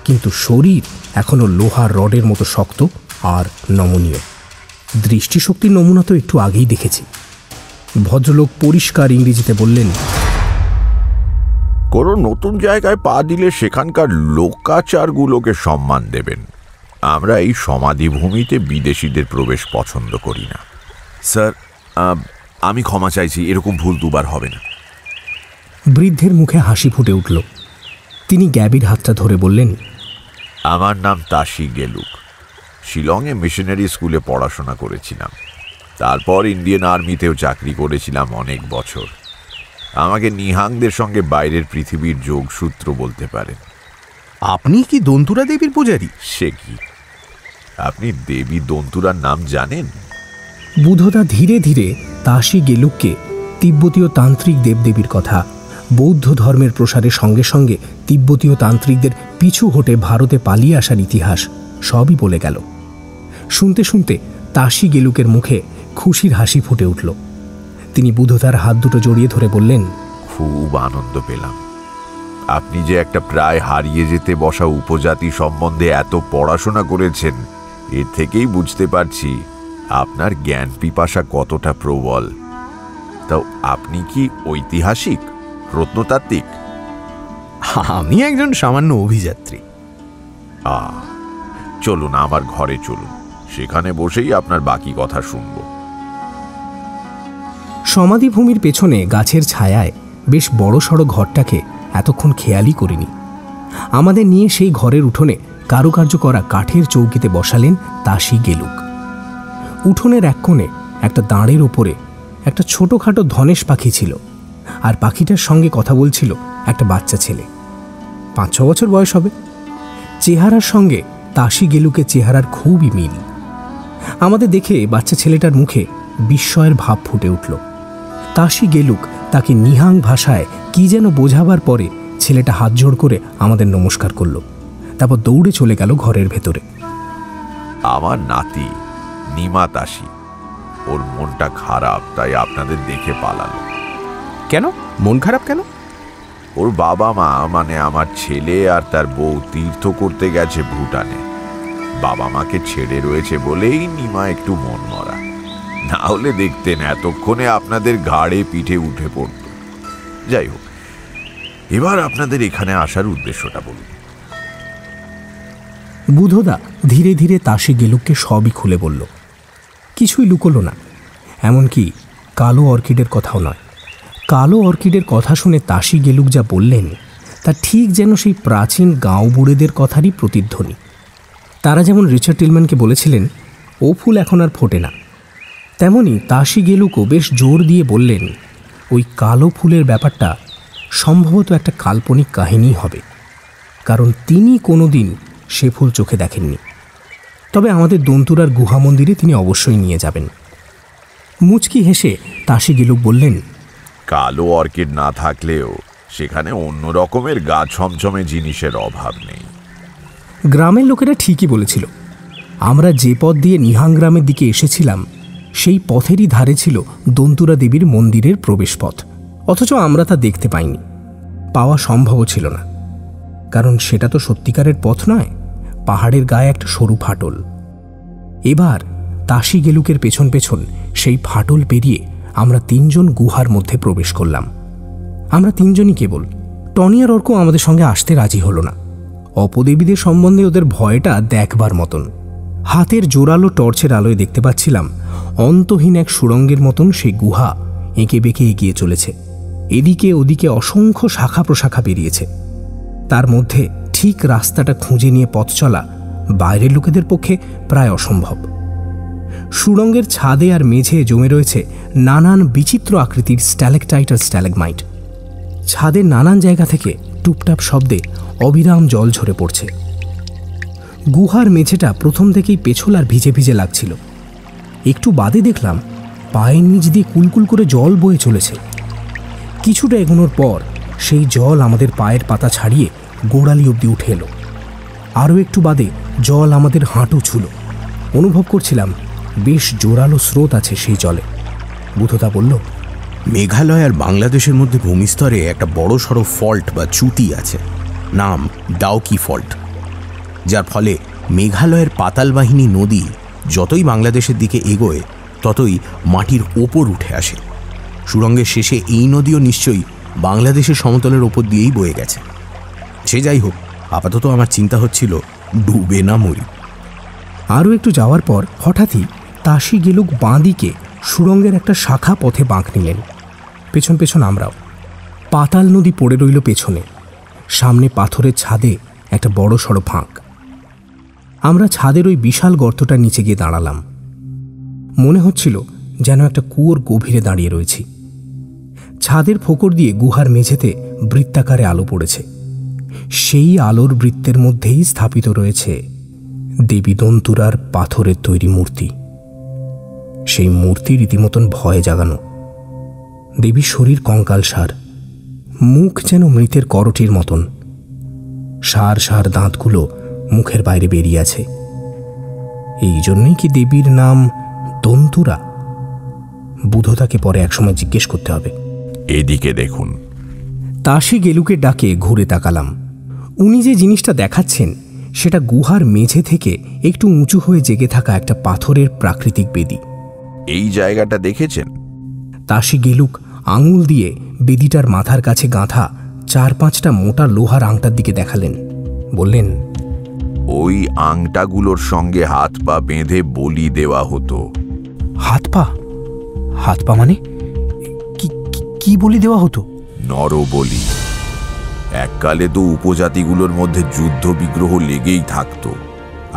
কিন্তু শরীর এখনো লোহার রডের মতো শক্ত আর নমনীয়। দৃষ্টিশক্তির নমুনা তো একটু আগেই দেখেছি। ভদ্রলোক পরিষ্কার ইংরেজিতে বললেন, কোনো নতুন জায়গায় পা দিলে সেখানকার লোকাচারগুলোকে সম্মান দেবেন। আমরা এই সমাধিভূমিতে বিদেশিদের প্রবেশ পছন্দ করি না। স্যার, আমি ক্ষমা চাইছি, এরকম ভুল দুবার হবে না। বৃদ্ধের মুখে হাসি ফুটে উঠল। তিনি গ্যাবির হাতটা ধরে বললেন, আমার নাম তাশি গেলুক। শিলংয়ে মিশনারি স্কুলে পড়াশোনা করেছিলাম। তারপর ইন্ডিয়ান আর্মিতেও চাকরি করেছিলাম অনেক বছর। আমাকে নিহাংদের সঙ্গে বাইরের পৃথিবীর যোগসূত্র বলতে পারেন। আপনি কি দন্তুরা দেবীর পূজারী? সে কি, আপনি দেবী দন্তুরার নাম জানেন? বুধদা ধীরে ধীরে তাশি গেলুককে তিব্বতীয় তান্ত্রিক দেবদেবীর কথা, বৌদ্ধ ধর্মের প্রসারের সঙ্গে সঙ্গে তিব্বতীয় তান্ত্রিকদের পিছু হটে ভারতে পালিয়ে আসার ইতিহাস সবই বলে গেল। শুনতে শুনতে তাশি গেলুকের মুখে খুশির হাসি ফুটে উঠল। তিনি বুধদার হাত দুটো জড়িয়ে ধরে বললেন, খুব আনন্দ পেলাম। আপনি যে একটা প্রায় হারিয়ে যেতে বসা উপজাতি সম্বন্ধে এত পড়াশোনা করেছেন, এর থেকেই বুঝতে পারছি আপনার জ্ঞান পিপাসা কতটা প্রবল। তাও আপনি কি ঐতিহাসিক, প্রত্নতাত্ত্বিক? আমি একজন সামান্য অভিযাত্রী। চলুন আমার ঘরে চলুন, সেখানে বসেই আপনার বাকি কথা শুনব। সমাধিভূমির পেছনে গাছের ছায়ায় বেশ বড় সড়ো ঘরটাকে এতক্ষণ খেয়ালই করিনি। আমাদের নিয়ে সেই ঘরের উঠোনে কারুকার্য করা কাঠের চৌকিতে বসালেন তাশি গেলুক। উঠোনের এক কোণে একটা দাঁড়ের ওপরে একটা ছোটোখাটো ধনেশ পাখি ছিল, আর পাখিটার সঙ্গে কথা বলছিল একটা বাচ্চা ছেলে। 5-6 বছর বয়স হবে। চেহারার সঙ্গে তাশি গেলুকের চেহারার খুবই মিল। আমাদের দেখে বাচ্চা ছেলেটার মুখে বিস্ময়ের ভাব ফুটে উঠল। তাশি গেলুক তাকে নিহাং ভাষায় কি যেন বোঝাবার পরে ছেলেটা হাত জোড় করে আমাদের নমস্কার করল। তারপর দৌড়ে চলে গেল ঘরের ভেতরে। আমার নাতি নিমা তাশি, ওর মনটা খারাপ, তাই আপনাদের দেখে পালালো। কেন মন খারাপ কেন? ওর বাবা মা, মানে আমার ছেলে আর তার বউ তীর্থ করতে গেছে ভুটানে। বাবা মাকে ছেড়ে রয়েছে বলেই নিমা একটু মন মরা। না হলে দেখতেন এতক্ষণে আপনাদের ঘাড়ে পিঠে উঠে পড়ত। যাই হোক, এবার আপনাদের এখানে আসার উদ্দেশ্যটা বলুন। বুধদা ধীরে ধীরে তাশি গেলুককে সবই খুলে বলল। কিছুই লুকোলো না, এমনকি কালো অর্কিডের কথাও নয়। কালো অর্কিডের কথা শুনে তাশি গেলুক যা বললেন তা ঠিক যেন সেই প্রাচীন গাঁও বুড়েদের কথারই প্রতিধ্বনি। তারা যেমন রিচার্ড টিলম্যানকে বলেছিলেন ও ফুল এখন আর ফোটে না, তেমনি তাশি গেলুকও বেশ জোর দিয়ে বললেন ওই কালো ফুলের ব্যাপারটা সম্ভবত একটা কাল্পনিক কাহিনী হবে, কারণ তিনি কোনোদিন সে ফুল চোখে দেখেননি। তবে আমাদের দন্তুরার গুহা মন্দিরে তিনি অবশ্যই নিয়ে যাবেন। মুচকি হেসে তাশি গেলুক বললেন, কালো অর্কিড না থাকলেও সেখানে অন্য রকমের গা ছমছমে জিনিসের অভাব নেই। গ্রামের লোকেরা ঠিকই বলেছিল। আমরা যে পথ দিয়ে নিহাং গ্রামের দিকে এসেছিলাম সেই পথেরই ধারে ছিল দন্তুরা দেবীর মন্দিরের প্রবেশপথ, অথচ আমরা তা দেখতে পাইনি, পাওয়া সম্ভবও ছিল না, কারণ সেটা তো সত্যিকারের পথ নয়, পাহাড়ের গায়ে একটা সরু ফাটল। এবার তাসি গেলুকের পেছন পেছন সেই ফাটল পেরিয়ে আমরা 3 জন গুহার মধ্যে প্রবেশ করলাম। আমরা 3 জনই কেবল। টনি আর অর্ক আমাদের সঙ্গে আসতে রাজি হলো না। অপদেবীদের সম্বন্ধে ওদের ভয়টা দেখবার মতন। হাতের জোরালো টর্চের আলোয় দেখতে পাচ্ছিলাম অন্তহীন এক সুড়ঙ্গের মতন সেই গুহা এঁকে বেঁকে এগিয়ে চলেছে। এদিকে ওদিকে অসংখ্য শাখা প্রশাখা বেরিয়েছে। তার মধ্যে ঠিক রাস্তাটা খুঁজে নিয়ে পথ চলা বাইরের লোকেদের পক্ষে প্রায় অসম্ভব। সুড়ঙ্গের ছাদে আর মেঝে জমে রয়েছে নানান বিচিত্র আকৃতির স্ট্যালেকটাইট আর স্ট্যালেগমাইট। ছাদের নানান জায়গা থেকে টুপটাপ শব্দে অবিরাম জল ঝরে পড়ছে। গুহার মেঝেটা প্রথম থেকেই পেছল আর ভিজে ভিজে লাগছিল। একটু বাদে দেখলাম পায়ের নিচ দিয়ে কুলকুল করে জল বয়ে চলেছে। কিছুটা এগোনোর পর সেই জল আমাদের পায়ের পাতা ছাড়িয়ে গোড়ালি অবধি উঠে এলো। আরও একটু বাদে জল আমাদের হাঁটু ছুলো। অনুভব করছিলাম বেশ জোরালো স্রোত আছে সেই জলে। বুধদা বলল, মেঘালয় আর বাংলাদেশের মধ্যে ভূমিস্তরে একটা বড় সড়ো ফল্ট বা চ্যুতি আছে, নাম ডাউকি ফল্ট, যার ফলে মেঘালয়ের পাতালবাহিনী নদী যতই বাংলাদেশের দিকে এগোয় ততই মাটির ওপর উঠে আসে। সুড়ঙ্গের শেষে এই নদীও নিশ্চয়ই বাংলাদেশের সমতলের ওপর দিয়েই বয়ে গেছে। সে যাই হোক, আপাতত আমার চিন্তা হচ্ছিল ডুবে না মরি। আরও একটু যাওয়ার পর হঠাৎই তাসি গেলুক বাঁ দিকে সুড়ঙ্গের একটা শাখা পথে বাঁক নিলেন। পেছন পেছন আমরাও। পাতাল নদী পড়ে রইল পেছনে। সামনে পাথরের ছাদে একটা বড় সড়ো ফাঁক। আমরা ছাদের ওই বিশাল গর্তটার নিচে গিয়ে দাঁড়ালাম। মনে হচ্ছিল যেন একটা কুয়োর গভীরে দাঁড়িয়ে রয়েছি। ছাদের ফোকর দিয়ে গুহার মেঝেতে বৃত্তাকারে আলো পড়েছে। সেই আলোর বৃত্তের মধ্যেই স্থাপিত রয়েছে দেবী দন্তুরার পাথরের তৈরি মূর্তি। সেই মূর্তি রীতিমতন ভয়ে জাগানো। দেবীর শরীর কঙ্কালসার, মুখ যেন মৃতের করটির মতন। সার সার দাঁতগুলো মুখের বাইরে বেরিয়ে আছে। এই জন্যই কি দেবীর নাম দন্তুরা? বুধদাকে পরে একসময় জিজ্ঞেস করতে হবে। এদিকে দেখুন। তাসি গেলুকে ডাকে ঘুরে তাকালাম। উনি যে জিনিসটা দেখাচ্ছেন সেটা গুহার মেঝে থেকে একটু উঁচু হয়ে জেগে থাকা একটা পাথরের প্রাকৃতিক বেদি। এই জায়গাটা দেখেছেন? তাসি গেলুক আঙুল দিয়ে বেদিটার মাথার কাছে গাঁথা 4-5টা মোটা লোহার আংটার দিকে দেখালেন। বললেন, ওই আংটাগুলোর সঙ্গে হাত পা বেঁধে বলি দেওয়া হতো। হাত পা? হাত পা মানে কি বলি দেওয়া হতো? নরবলি। এককালে তো উপজাতিগুলোর মধ্যে যুদ্ধ বিগ্রহ লেগেই থাকতো,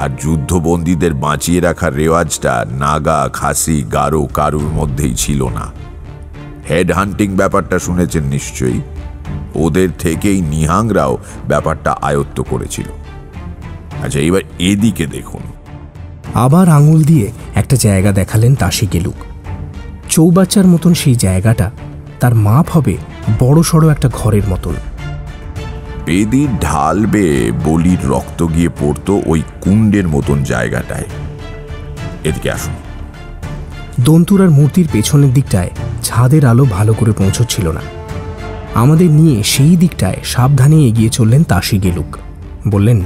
আর যুদ্ধবন্দীদের বাঁচিয়ে রাখার রেওয়াজটা নাগা, খাসি, গারো কারুর মধ্যেই ছিল না। হেড হান্টিং ব্যাপারটা শুনেছেন নিশ্চয়ই। ওদের থেকেই নিহাংরাও ব্যাপারটা আয়ত্ত করেছিল। আচ্ছা, এবার এদিকে দেখুন। আবার আঙুল দিয়ে একটা জায়গা দেখালেন তাসি গেলুক। চৌবাচ্চার মতন সেই জায়গাটা, তার মাপ হবে বড় সড়ো একটা ঘরের মতন। বেদির ঢাল বেয়ে বলির রক্ত গিয়ে পড়তো ওই কুণ্ডের মতন জায়গাটায়। এদিকে আসুন। দন্তুরার মূর্তির পেছনের দিকটায় ছাদের আলো ভালো করে পৌঁছচ্ছিল না। আমাদের নিয়ে সেই দিকটায় সাবধানে এগিয়ে চললেন তাসি গেলুক। বললেন,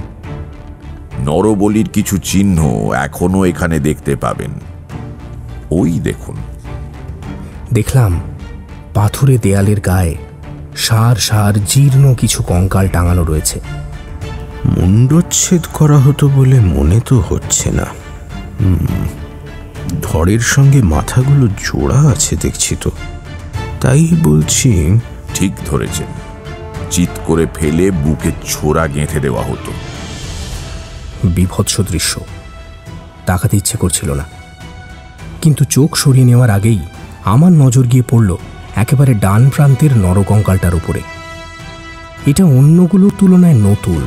নরবলির কিছু চিহ্ন এখনো এখানে দেখতে পাবেন। ওই দেখুন। দেখলাম পাথুরে দেয়ালের গায়ে সার সার জীর্ণ কিছু কঙ্কাল টাঙানো রয়েছে। মুন্ডচ্ছেদ করা হতো বলে মনে তো হচ্ছে না। ধড়ের সঙ্গে মাথাগুলো জোড়া আছে দেখছি তো, তাই বলছি। ঠিক ধরেছেন, চিৎ করে ফেলে বুকে ছোড়া গেঁথে দেওয়া হতো। বিভৎস দৃশ্য। তাকাতে ইচ্ছে করছিল না, কিন্তু চোখ সরিয়ে নেওয়ার আগেই আমার নজর গিয়ে পড়ল একেবারে ডান প্রান্তের নরকঙ্কালটার উপরে। এটা অন্যগুলোর তুলনায় নতুন।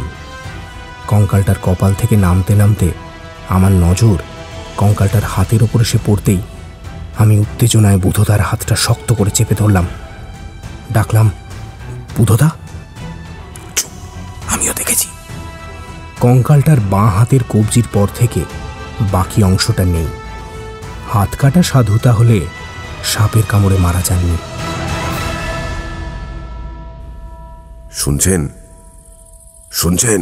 কঙ্কালটার কপাল থেকে নামতে নামতে আমার নজর কঙ্কালটার হাতের ওপর এসে পড়তেই আমি উত্তেজনায় বুধদার হাতটা শক্ত করে চেপে ধরলাম। ডাকলাম, বুধদা, আমিও দেখেছি। কঙ্কালটার বাঁ হাতের কবজির পর থেকে বাকি অংশটা নেই। হাত কাটা সাধু তাহলে সাপের কামড়ে মারা যাননি। শুনছেন শুনছেন?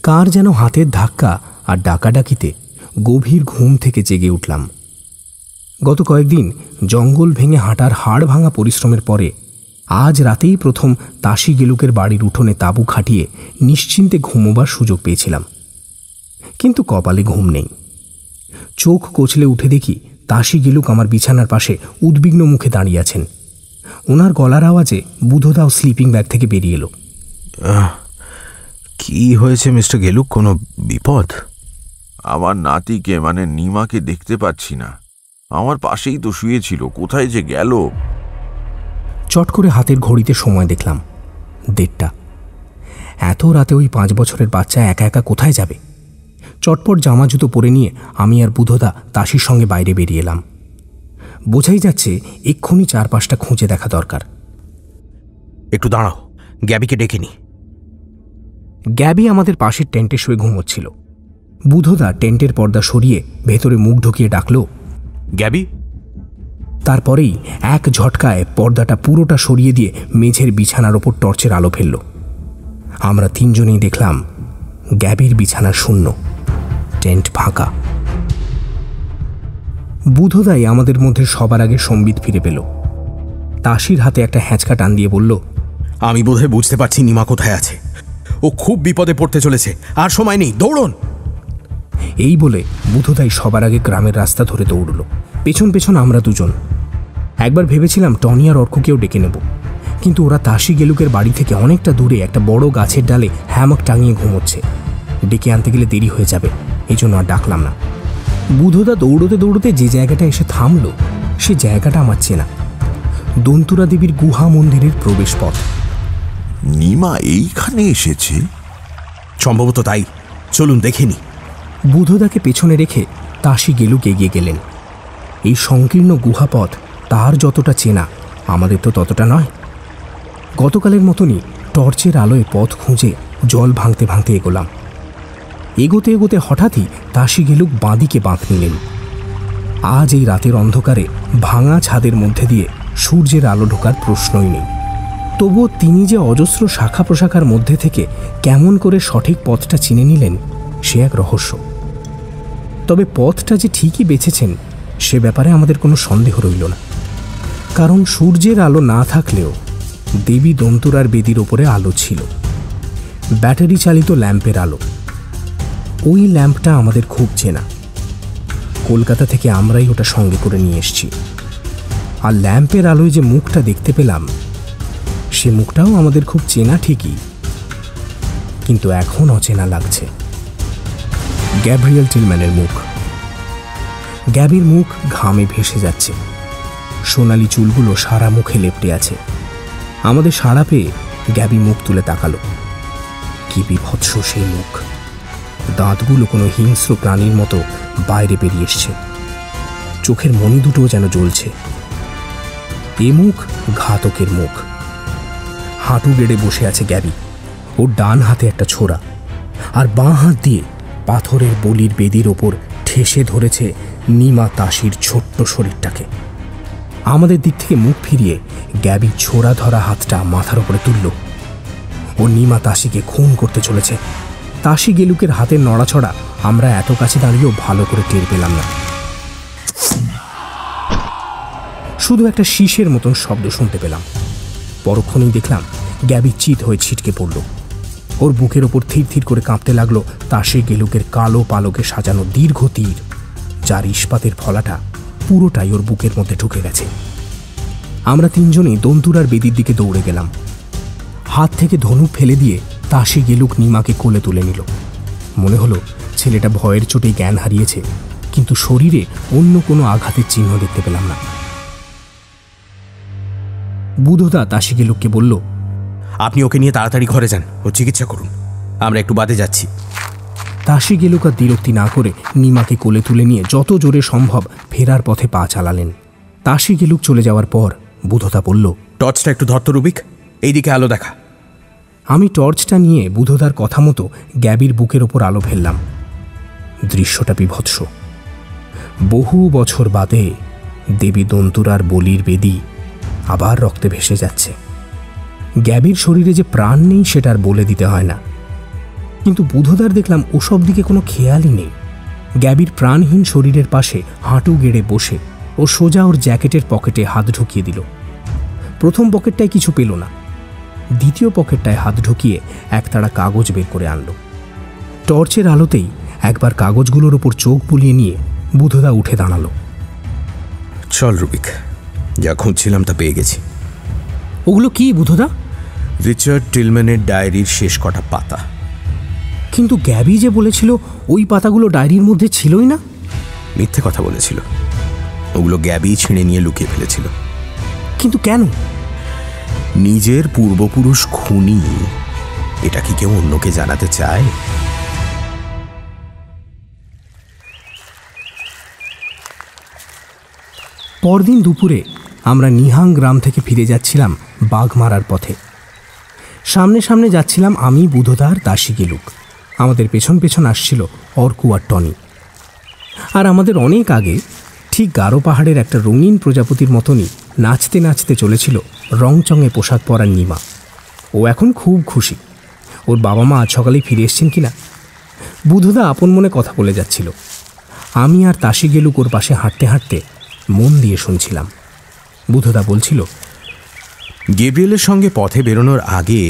কার যেন হাতের ধাক্কা আর ডাকাডাকিতে গভীর ঘুম থেকে জেগে উঠলাম। গত কয়েকদিন জঙ্গল ভেঙে হাঁটার হাড় ভাঙা পরিশ্রমের পরে আজ রাতেই প্রথম তাসি গেলুকের বাড়ির উঠোনে তাঁবু খাটিয়ে নিশ্চিন্তে ঘুমোবার সুযোগ পেয়েছিলাম। কিন্তু কপালে ঘুম নেই। চোখ কচলে উঠে দেখি তাসি গেলুক আমার বিছানার পাশে উদ্বিগ্ন মুখে দাঁড়িয়ে আছেন। ওনার গলার আওয়াজে বুধদাও স্লিপিং ব্যাগ থেকে বেরিয়ে এলো। কি হয়েছে মিস্টার গেলুক? কোনো বিপদ? আমার নাতিকে মানে নিমাকে দেখতে পাচ্ছি না। আমার পাশেই তো শুয়েছিল, কোথায় যে গেল? চট করে হাতের ঘড়িতে সময় দেখলাম 1:30। এত রাতে ওই 5 বছরের বাচ্চা একা একা কোথায় যাবে? চটপট জামা জুতো পরে নিয়ে আমি আর বুধদা তাসির সঙ্গে বাইরে বেরিয়ে এলাম। বোঝাই যাচ্ছে এক্ষুনি চারপাশটা খুঁজে দেখা দরকার। একটু দাঁড়াও, গ্যাবিকে ডেকে নি। গ্যাবি আমাদের পাশের টেন্টে শুয়ে ঘুমোচ্ছিল। বুধদা টেন্টের পর্দা সরিয়ে ভেতরে মুখ ঢুকিয়ে ডাকল, গ্যাবি। তারপরেই এক ঝটকায় পর্দাটা পুরোটা সরিয়ে দিয়ে মেঝের বিছানার ওপর টর্চের আলো ফেলল। আমরা তিনজনেই দেখলাম গ্যাবির বিছানা শূন্য, টেন্ট ফাঁকা। বুধদাই আমাদের মধ্যে সবার আগে সম্বিত ফিরে পেল। তাসির হাতে একটা হ্যাঁচকা টান দিয়ে বলল, আমি বোধহয় বুঝতে পারছি নিমা কোথায় আছে। ও খুব বিপদে পড়তে চলেছে, আর সময় নেই, দৌড়ন। এই বলে বুধদাই সবার আগে গ্রামের রাস্তা ধরে দৌড়ল। পেছন পেছন আমরা দুজন। একবার ভেবেছিলাম টনি আর অর্ককেও ডেকে নেব, কিন্তু ওরা তাসি গেলুকের বাড়ি থেকে অনেকটা দূরে একটা বড় গাছের ডালে হ্যামক টাঙিয়ে ঘুমোচ্ছে। ডেকে আনতে গেলে দেরি হয়ে যাবে, এই জন্য আর ডাকলাম না। বুধদা দৌড়তে দৌড়তে যে জায়গাটা এসে থামল, সে জায়গাটা আমার চেনা। দন্তুরা দেবীর গুহা মন্দিরের প্রবেশ পথ। নিমা এইখানে এসেছে? সম্ভবত তাই, চলুন দেখে নি। বুধদাকে পেছনে রেখে তাসি গেলুক এগিয়ে গেলেন। এই সংকীর্ণ গুহাপথ তার যতটা চেনা, আমাদের তো ততটা নয়। গতকালের মতনই টর্চের আলোয় পথ খুঁজে জল ভাঙতে ভাঙতে এগোলাম। এগোতে এগোতে হঠাৎই তাসি গেলুক বাঁদিকে বাঁক নিলেন। আজ এই রাতের অন্ধকারে ভাঙা ছাদের মধ্যে দিয়ে সূর্যের আলো ঢোকার প্রশ্নই নেই। তবুও তিনি যে অজস্র শাখা প্রশাখার মধ্যে থেকে কেমন করে সঠিক পথটা চিনে নিলেন, সে এক রহস্য। তবে পথটা যে ঠিকই বেছেছেন সে ব্যাপারে আমাদের কোনো সন্দেহ রইল না, কারণ সূর্যের আলো না থাকলেও দেবী দন্তুরার বেদির ওপরে আলো ছিল, ব্যাটারি চালিত ল্যাম্পের আলো। ওই ল্যাম্পটা আমাদের খুব চেনা, কলকাতা থেকে আমরাই ওটা সঙ্গে করে নিয়ে এসেছি। আর ল্যাম্পের আলোয় যে মুখটা দেখতে পেলাম, সে মুখটাও আমাদের খুব চেনা ঠিকই, কিন্তু এখন অচেনা লাগছে। গ্যাব্রিয়েল টিলম্যানের মুখ। গ্যাবির মুখ ঘামে ভেসে যাচ্ছে, সোনালি চুলগুলো সারা মুখে লেপটে আছে। আমাদের সাড়া পেয়ে গ্যাবি মুখ তুলে তাকালো। কি বিভৎস সেই মুখ! দাঁতগুলো কোনো হিংস্র প্রাণীর মতো বাইরে বেরিয়ে এসছে, চোখের মণি দুটোও যেন জ্বলছে। এ মুখ ঘাতকের মুখ। হাঁটু গেড়ে বসে আছে গ্যাবি, ওর ডান হাতে একটা ছোরা, আর বাঁ হাত দিয়ে পাথরের বলির বেদির ওপর ঠেসে ধরেছে নিমা তাসির ছোট্ট শরীরটাকে। আমাদের দিক থেকে মুখ ফিরিয়ে গ্যাবি ছোরা ধরা হাতটা মাথার ওপরে তুলল। ও নিমা তাসিকে খুন করতে চলেছে। তাসি গেলুকের হাতের নড়াছড়া আমরা এত কাছে দাঁড়িয়েও ভালো করে টের পেলাম না। শুধু একটা শীষের মতন শব্দ শুনতে পেলাম। পরক্ষণেই দেখলাম গ্যাবি চিত হয়ে ছিটকে পড়ল। ওর বুকের ওপর থির থির করে কাঁপতে লাগলো তাসি গেলুকের কালো পালকে সাজানো দীর্ঘ তীর, যার ইস্পাতের ফলাটা পুরোটাই ওর বুকের মধ্যে ঢুকে গেছে। আমরা তিনজনেই দন্তুরার বেদির দিকে দৌড়ে গেলাম। হাত থেকে ধনুক ফেলে দিয়ে তাসি গেলুক নিমাকে কোলে তুলে নিল। মনে হলো ছেলেটা ভয়ের চোটে জ্ঞান হারিয়েছে, কিন্তু শরীরে অন্য কোনো আঘাতের চিহ্ন দেখতে পেলাম না। বুধদা তাসি গেলুককে বলল, আপনি ওকে নিয়ে তাড়াতাড়ি ঘরে যান, ও চিকিৎসা করুন, আমরা একটু বাদে যাচ্ছি। তাসি গেলুক আর বিরক্তি না করে নিমাকে কোলে তুলে নিয়ে যত জোরে সম্ভব ফেরার পথে পা চালালেন। তাসি গেলুক চলে যাওয়ার পর বুধদা বলল, টর্চটা একটু ধরত রুবিক, এইদিকে আলো দেখা। আমি টর্চটা নিয়ে বুধদার কথা মতো গ্যাবির বুকের ওপর আলো ফেললাম। দৃশ্যটা বিভৎস। বহু বছর বাদে দেবী দন্তুরার বলির বেদি আবার রক্তে ভেসে যাচ্ছে। গ্যাবির শরীরে যে প্রাণ নেই সেটা আর বলে দিতে হয় না, কিন্তু বুধদার দেখলাম ওসব দিকে কোনো খেয়ালই নেই। গ্যাবির প্রাণহীন শরীরের পাশে হাঁটু গেড়ে বসে ও সোজা ওর জ্যাকেটের পকেটে হাত ঢুকিয়ে দিল। প্রথম পকেটটায় কিছু পেল না, দ্বিতীয় পকেটটায় হাত ঢুকিয়ে একতাড়া কাগজ বের করে আনলো। টর্চের আলোতেই একবার কাগজগুলোর ওপর চোখ বুলিয়ে নিয়ে বুধদা উঠে দাঁড়ালো। চল রুবিক, যা খুঁজছিলাম তা পেয়ে গেছি। ওগুলো কি বুধদা? রিচার্ড টিলম্যানের ডায়েরির শেষ কটা পাতা। কিন্তু গ্যাবি যে বলেছিল ওই পাতাগুলো ডায়েরির মধ্যে ছিলই না। মিথ্যে কথা বলেছিল, ওগুলো গ্যাবি ছিঁড়ে নিয়ে লুকিয়ে ফেলেছিল। কিন্তু কেন? নিজের পূর্বপুরুষ খুনি, এটা কি কেউ অন্যকে জানাতে চায়? পরদিন দুপুরে আমরা নিহাং গ্রাম থেকে ফিরে যাচ্ছিলাম বাঘ মারার পথে। সামনে সামনে যাচ্ছিলাম আমি, বুধদা আর দাসী গেলুক। আমাদের পেছন পেছন আসছিল অর্কু আর টনি। আর আমাদের অনেক আগে ঠিক গারো পাহাড়ের একটা রঙিন প্রজাপতির মতনই নাচতে নাচতে চলেছিল রংচঙে পোশাক পরা নিমা। ও এখন খুব খুশি। ওর বাবা মা আজ সকালেই ফিরে এসছেন কিনা। বুধদা আপন মনে কথা বলে যাচ্ছিল। আমি আর তাসি গেলুক ওর পাশে হাঁটতে হাঁটতে মন দিয়ে শুনছিলাম। বুধদা বলছিল, গেব্রিয়েলের সঙ্গে পথে বেরোনোর আগে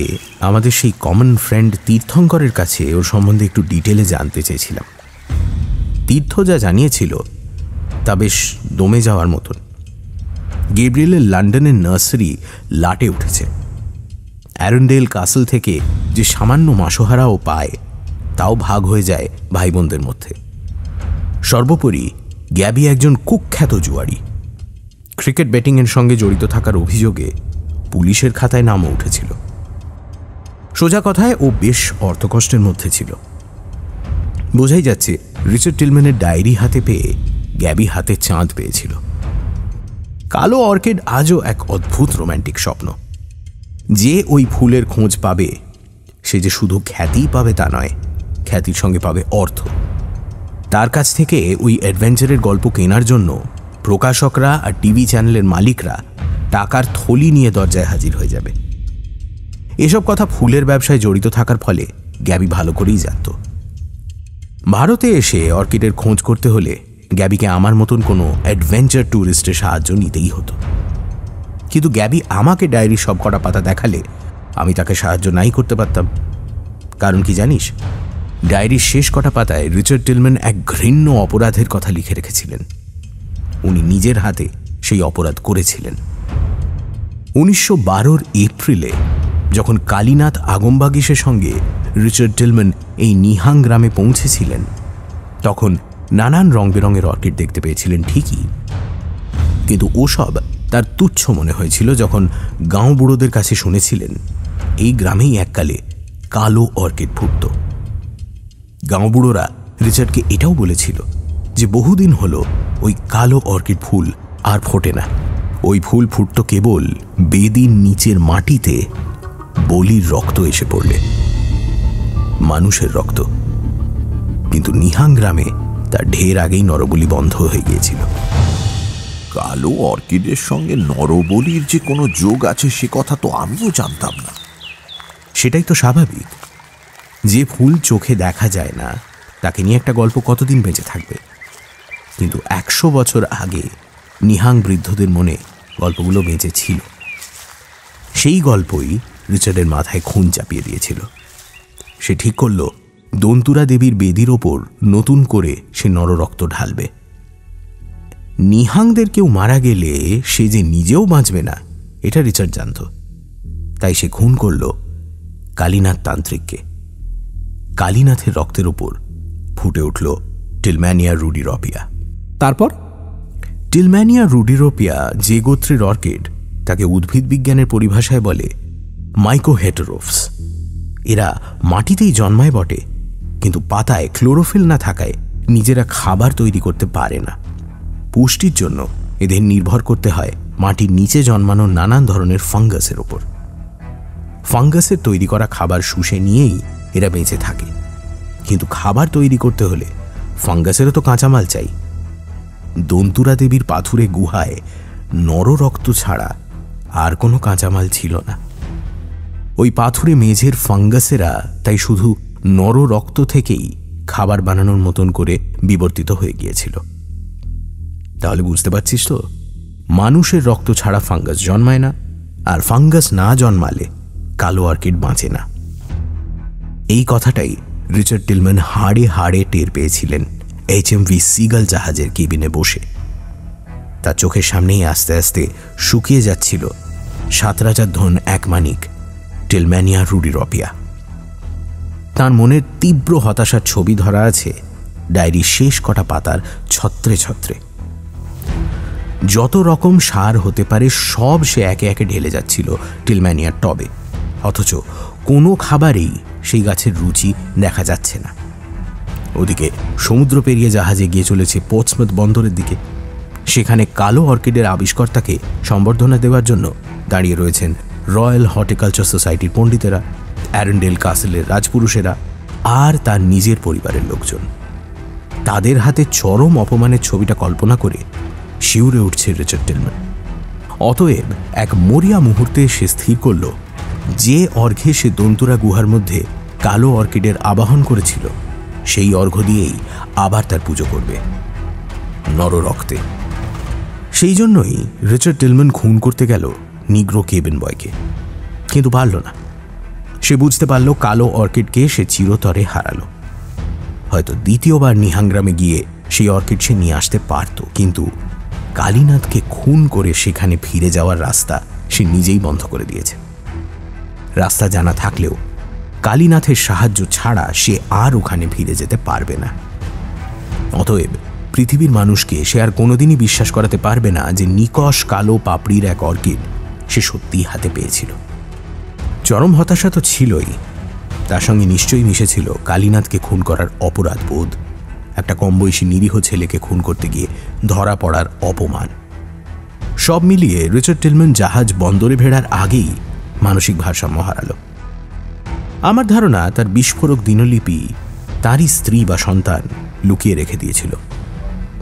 আমাদের সেই কমন ফ্রেন্ড তীর্থঙ্করের কাছে ওর সম্বন্ধে একটু ডিটেলে জানতে চেয়েছিলাম। তীর্থ যা জানিয়েছিল তা বেশ দমে যাওয়ার মতন। গেব্রিয়েলের লন্ডনের নার্সারি লাটে উঠেছে। অ্যারন্ডেল কাসল থেকে যে সামান্য মাসোহারাও পায় তাও ভাগ হয়ে যায় ভাই বোনদের মধ্যে। সর্বোপরি গ্যাবি একজন কুখ্যাত জুয়ারি। ক্রিকেট ব্যাটিংয়ের সঙ্গে জড়িত থাকার অভিযোগে পুলিশের খাতায় নামও উঠেছিল। সোজা কথায় ও বেশ অর্থকষ্টের মধ্যে ছিল। বোঝাই যাচ্ছে রিচার্ড টিলম্যানের ডায়েরি হাতে পেয়ে গ্যাবি হাতে চাঁদ পেয়েছিল। কালো অর্কিড আজও এক অদ্ভুত রোম্যান্টিক স্বপ্ন। যে ওই ফুলের খোঁজ পাবে সে যে শুধু খ্যাতিই পাবে তা নয়, খ্যাতির সঙ্গে পাবে অর্থ। তার কাছ থেকে ওই অ্যাডভেঞ্চারের গল্প কেনার জন্য প্রকাশকরা আর টিভি চ্যানেলের মালিকরা টাকার থলি নিয়ে দরজায় হাজির হয়ে যাবে। এসব কথা ফুলের ব্যবসায় জড়িত থাকার ফলে গ্যাবি ভালো করেই জানত। ভারতে এসে অর্কিডের খোঁজ করতে হলে গ্যাবিকে আমার মতন কোনো অ্যাডভেঞ্চার ট্যুরিস্টের সাহায্য নিতেই হতো। কিন্তু গ্যাবি আমাকে ডায়েরির সব কটা পাতা দেখালে আমি তাকে সাহায্য নাই করতে পারতাম। কারণ কি জানিস, ডায়েরির শেষ কটা পাতায় রিচার্ড টিলম্যান এক ঘৃণ্য অপরাধের কথা লিখে রেখেছিলেন। উনি নিজের হাতে সেই অপরাধ করেছিলেন। 1912 এপ্রিলে যখন কালীনাথ আগমবাগিসের সঙ্গে রিচার্ড টিলম্যান এই নিহাং গ্রামে পৌঁছেছিলেন তখন নানান রং বেরঙের অর্কিড দেখতে পেয়েছিলেন ঠিকই, কিন্তু ওসব তার তুচ্ছ মনে হয়েছিল যখন গাঁও বুড়োদের কাছে শুনেছিলেন এই গ্রামেই এককালে কালো অর্কিড ফুটত। গাঁও বুড়োরা রিচার্ডকে এটাও বলেছিল যে বহুদিন হলো ওই কালো অর্কিড ফুল আর ফোটে না। ওই ফুল ফুটত কেবল বেদির নিচের মাটিতে বলির রক্ত এসে পড়লে, মানুষের রক্ত। কিন্তু নিহাং গ্রামে তার ঢের আগেই নরবলি বন্ধ হয়ে গিয়েছিল। কালো অর্কিডের সঙ্গে নরবলির যে কোনো যোগ আছে সে কথা তো আমিও জানতাম না। সেটাই তো স্বাভাবিক। যে ফুল চোখে দেখা যায় না তাকে নিয়ে একটা গল্প কতদিন বেঁচে থাকবে। কিন্তু 100 বছর আগে নিহাং বৃদ্ধদের মনে গল্পগুলো বেঁচে ছিল। সেই গল্পই রিচার্ডের মাথায় খুন চাপিয়ে দিয়েছিল। সে ঠিক করল দন্তুরা দেবীর বেদির ওপর নতুন করে সে নররক্ত ঢালবে। নিহাংদের কেউ মারা গেলে সে যে নিজেও বাঁচবে না এটা রিচার্ড জানত। তাই সে খুন করল কালীনাথ তান্ত্রিককে। কালীনাথের রক্তের ওপর ফুটে উঠল টিলম্যানিয়া রুডিরোপিয়া। তারপর টিলম্যানিয়া রুডিরোপিয়া যে গোত্রের অর্কিড তাকে উদ্ভিদ বিজ্ঞানের পরিভাষায় বলে মাইকোহেটেরোফস। এরা মাটিতেই জন্মায় বটে, কিন্তু পাতায় ক্লোরোফিল না থাকায় নিজেরা খাবার তৈরি করতে পারে না। পুষ্টির জন্য এদের নির্ভর করতে হয় মাটির নিচে জন্মানো নানান ধরনের ফাঙ্গাসের ওপর। ফাঙ্গাসের তৈরি করা খাবার শুষে নিয়েই এরা বেঁচে থাকে। কিন্তু খাবার তৈরি করতে হলে ফাঙ্গাসেরও তো কাঁচামাল চাই। দন্তুরা দেবীর পাথুরে গুহায় নররক্ত ছাড়া আর কোনো কাঁচামাল ছিল না। ওই পাথুরে মেঝের ফাঙ্গাসেরা তাই শুধু নররক্ত থেকেই খাবার বানানোর মতন করে বিবর্তিত হয়ে গিয়েছিল। তাহলে বুঝতে পারছিস তো, মানুষের রক্ত ছাড়া ফাঙ্গাস জন্মায় না, আর ফাঙ্গাস না জন্মালে কালো অর্কিড বাঁচে না। এই কথাটাই রিচার্ড টিলম্যান হাড়ে হাড়ে টের পেয়েছিলেন HMV সিগাল জাহাজের কেবিনে বসে। তার চোখের সামনেই আস্তে আস্তে শুকিয়ে যাচ্ছিল 7 রাজার ধন এক মানিক টিলম্যানিয়া রুডিরপিয়া। তার মনের তীব্র হতাশার ছবি ধরা আছে ডায়েরির শেষ কটা পাতার ছত্রে ছত্রে। যত রকম সার হতে পারে সব সে একে একে ঢেলে যাচ্ছিল টিলম্যানিয়ার টবে, অথচ কোনো খাবারেই সেই গাছের রুচি দেখা যাচ্ছে না। ওদিকে সমুদ্র পেরিয়ে জাহাজে গিয়ে চলেছে পোর্টসমাউথ বন্দরের দিকে। সেখানে কালো অর্কিডের আবিষ্কর্তাকে সম্বর্ধনা দেওয়ার জন্য দাঁড়িয়ে রয়েছেন রয়্যাল হর্টিকালচার সোসাইটির পণ্ডিতেরা, অ্যারেন্ডেল কাসেলের রাজপুরুষেরা আর তার নিজের পরিবারের লোকজন। তাদের হাতে চরম অপমানের ছবিটা কল্পনা করে শিউরে উঠছে রিচার্ড টিলম্যান। অতএব এক মরিয়া মুহূর্তে সে স্থির করল, যে অর্ঘ্যে সে দন্তুরা গুহার মধ্যে কালো অর্কিডের আবাহন করেছিল সেই অর্ঘ্য দিয়েই আবার তার পুজো করবে, নররক্তে। সেই জন্যই রিচার্ড টিলম্যান খুন করতে গেল নিগ্রো কেবিন বয়কে, কিন্তু পারল না। সে বুঝতে পারল কালো অর্কিডকে সে চিরতরে হারালো। হয়তো দ্বিতীয়বার নিহাংগ্রামে গিয়ে সেই অর্কিড সে নিয়ে আসতে পারত, কিন্তু কালীনাথকে খুন করে সেখানে ফিরে যাওয়ার রাস্তা সে নিজেই বন্ধ করে দিয়েছে। রাস্তা জানা থাকলেও কালীনাথের সাহায্য ছাড়া সে আর ওখানে ফিরে যেতে পারবে না। অতএব পৃথিবীর মানুষকে সে আর কোনোদিনই বিশ্বাস করাতে পারবে না যে নিকষ কালো পাপড়ির এক অর্কিড সে সত্যিই হাতে পেয়েছিল। চরম হতাশা তো ছিলই, তার সঙ্গে নিশ্চয়ই মিশেছিল কালীনাথকে খুন করার অপরাধ বোধ, একটা কম বয়সী নিরীহ ছেলেকে খুন করতে গিয়ে ধরা পড়ার অপমান। সব মিলিয়ে রিচার্ড টিলম্যান জাহাজ বন্দরে ভেড়ার আগেই মানসিক ভারসাম্য হারালো। আমার ধারণা তার বিস্ফোরক দিনলিপি তারই স্ত্রী বা সন্তান লুকিয়ে রেখে দিয়েছিল,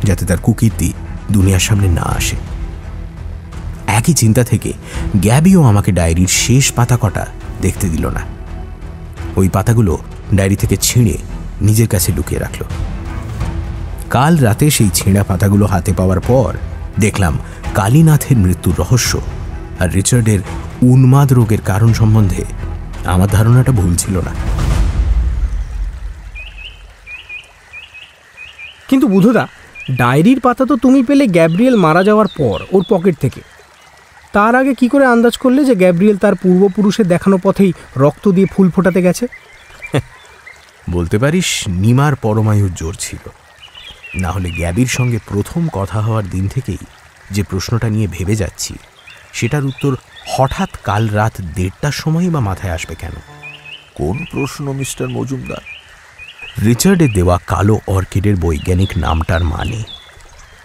যাতে তার কুকীর্তি দুনিয়ার সামনে না আসে। একই চিন্তা থেকে গ্যাবিও আমাকে ডায়েরির শেষ পাতা কটা দেখতে দিল না। ওই পাতাগুলো ডায়েরি থেকে ছিঁড়ে নিজের কাছে লুকিয়ে রাখল। কাল রাতে সেই ছেঁড়া পাতাগুলো হাতে পাওয়ার পর দেখলাম কালীনাথের মৃত্যুর রহস্য আর রিচার্ডের উন্মাদ রোগের কারণ সম্বন্ধে আমার ধারণাটা ভুল ছিল না। কিন্তু বুধদা, ডায়েরির পাতা তো তুমি পেলে গ্যাব্রিয়েল মারা যাওয়ার পর ওর পকেট থেকে। তার আগে কি করে আন্দাজ করলে যে গ্যাব্রিয়েল তার পূর্বপুরুষের দেখানো পথেই রক্ত দিয়ে ফুল ফোটাতে গেছে? বলতে পারিস নিমার পরমায়ুর জোর ছিল। না হলে গ্যাবির সঙ্গে প্রথম কথা হওয়ার দিন থেকেই যে প্রশ্নটা নিয়ে ভেবে যাচ্ছি, সেটার উত্তর হঠাৎ কাল রাত 1:30টার সময়ই বা মাথায় আসবে কেন? কোন প্রশ্ন মিস্টার মজুমদার? রিচার্ডের দেওয়া কালো অর্কিডের বৈজ্ঞানিক নামটার মানে।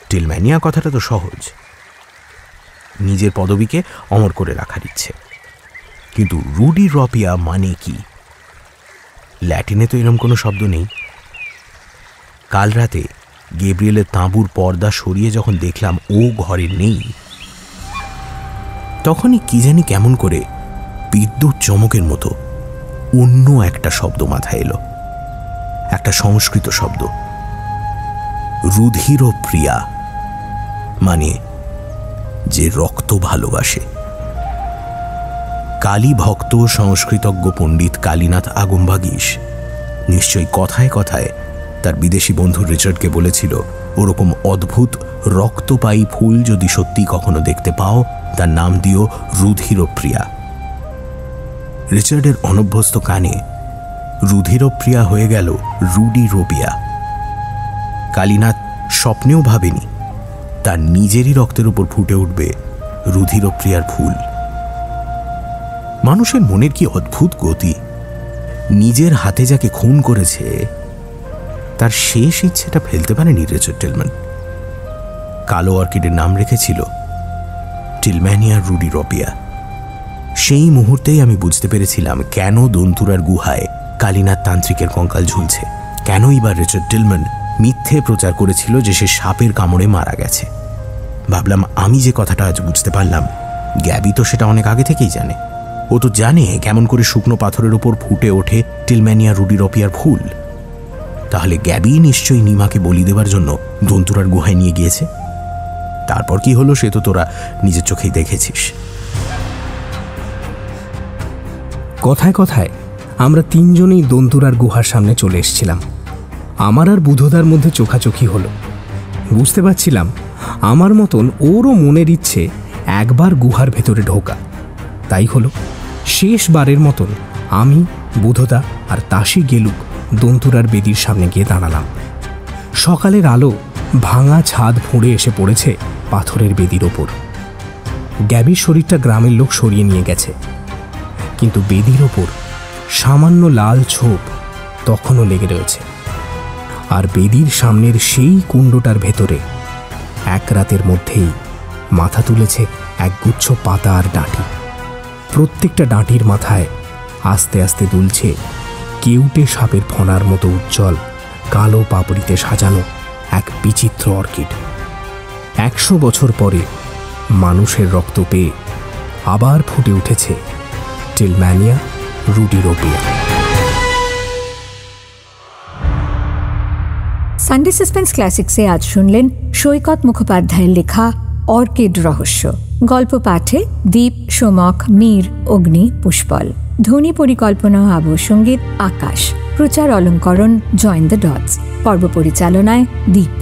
টিলম্যানিয়া কথাটা তো সহজ, নিজের পদবীকে অমর করে রাখার ইচ্ছে। কিন্তু রুডিরপিয়া মানে কি? ল্যাটিনে তো এরকম কোনো শব্দ নেই। কাল রাতে গ্যাব্রিয়েলের তাঁবুর পর্দা সরিয়ে যখন দেখলাম ও ঘরে নেই, তখনই কি জানি কেমন করে বিদ্যুৎ চমকের মতো অন্য একটা শব্দ মাথায় এলো, একটা সংস্কৃত শব্দ, রুধিরপ্রিয়া, মানে যে রক্ত ভালোবাসে। কালী ভক্ত সংস্কৃতজ্ঞ পণ্ডিত কালীনাথ আগমবাগীশ নিশ্চয়ই কথায় কথায় তার বিদেশি বন্ধু রিচার্ডকে বলেছিল, ওরকম অদ্ভুত রক্তপায়ী ফুল যদি সত্যি কখনো দেখতে পাও তার নাম দিও রুধিরপ্রিয়া। রিচার্ডের অনভ্যস্ত কানে রুধিরপ্রিয়া হয়ে গেল রুডিরপিয়া। কালীনাথ স্বপ্নেও ভাবেনি তার নিজেরই রক্তের উপর ফুটে উঠবে রুধিরপ্রিয়ার ফুল। মানুষের মনের কি অদ্ভুত গতি! নিজের হাতে যাকে খুন করেছে তার শেষ ইচ্ছেটা ফেলতে পারেনি রিচার্ড টিলম্যান। কালো অর্কিডের নাম রেখেছিল টিলম্যানিয়া রুডিরপিয়া। সেই মুহূর্তেই আমি বুঝতে পেরেছিলাম কেন দন্তুরার গুহায় কালীনাথ তান্ত্রিকের কঙ্কাল ঝুলছে, কেনই বা রিচার্ড টিলম্যান মিথ্যে প্রচার করেছিল যে সে সাপের কামড়ে মারা গেছে। ভাবলাম, আমি যে কথাটা আজ বুঝতে পারলাম, গ্যাবি তো সেটা অনেক আগে থেকেই জানে। ও তো জানে কেমন করে শুকনো পাথরের ওপর ফুটে ওঠে টিলম্যানিয়া রুডিরোপিয়ার ফুল। তাহলে গ্যাবি নিশ্চয়ই নিমাকে বলি দেবার জন্য দন্তুরার গুহায় নিয়ে গিয়েছে। তারপর কি হলো সে তো তোরা নিজের চোখেই দেখেছিস। কথায় কথায় আমরা তিনজনেই দন্তুরার গুহার সামনে চলে এসেছিলাম। আমার আর বুধদার মধ্যে চোখাচোখি হলো। বুঝতে পারছিলাম আমার মতন ওরও মনের ইচ্ছে একবার গুহার ভেতরে ঢোকা। তাই হলো, শেষবারের মতন আমি, বুধদা আর তাসি গেলুক দন্তুরার বেদির সামনে গিয়ে দাঁড়ালাম। সকালের আলো ভাঙা ছাদ ফুঁড়ে এসে পড়েছে পাথরের বেদির ওপর। গ্যাবির শরীরটা গ্রামের লোক সরিয়ে নিয়ে গেছে, কিন্তু বেদির ওপর সামান্য লাল ছোপ তখনও লেগে রয়েছে। আর বেদির সামনের সেই কুণ্ডটার ভেতরে এক রাতের মধ্যেই মাথা তুলেছে এক গুচ্ছ পাতা আর ডাঁটি। প্রত্যেকটা ডাঁটির মাথায় আস্তে আস্তে দুলছে কেউটে সাপের ফণার মতো উজ্জ্বল কালো পাপড়িতে সাজানো এক বিচিত্র অর্কিড। 100 বছর পরে মানুষের রক্ত পেয়ে আবার ফুটে উঠেছে টিলম্যানিয়া রুডিরোপিয়া। সানডে সাসপেন্স ক্লাসিক্সে আজ শুনলেন সৈকত মুখোপাধ্যায়ের লেখা অর্কিড রহস্য। গল্প পাঠে দীপ, সোমক, মীর, অগ্নি, পুষ্পল। ধ্বনি পরিকল্পনা, আবহ সঙ্গীত আকাশ। প্রচার অলঙ্করণ জয়েন দ্য ডটস। পর্ব পরিচালনায় দীপ।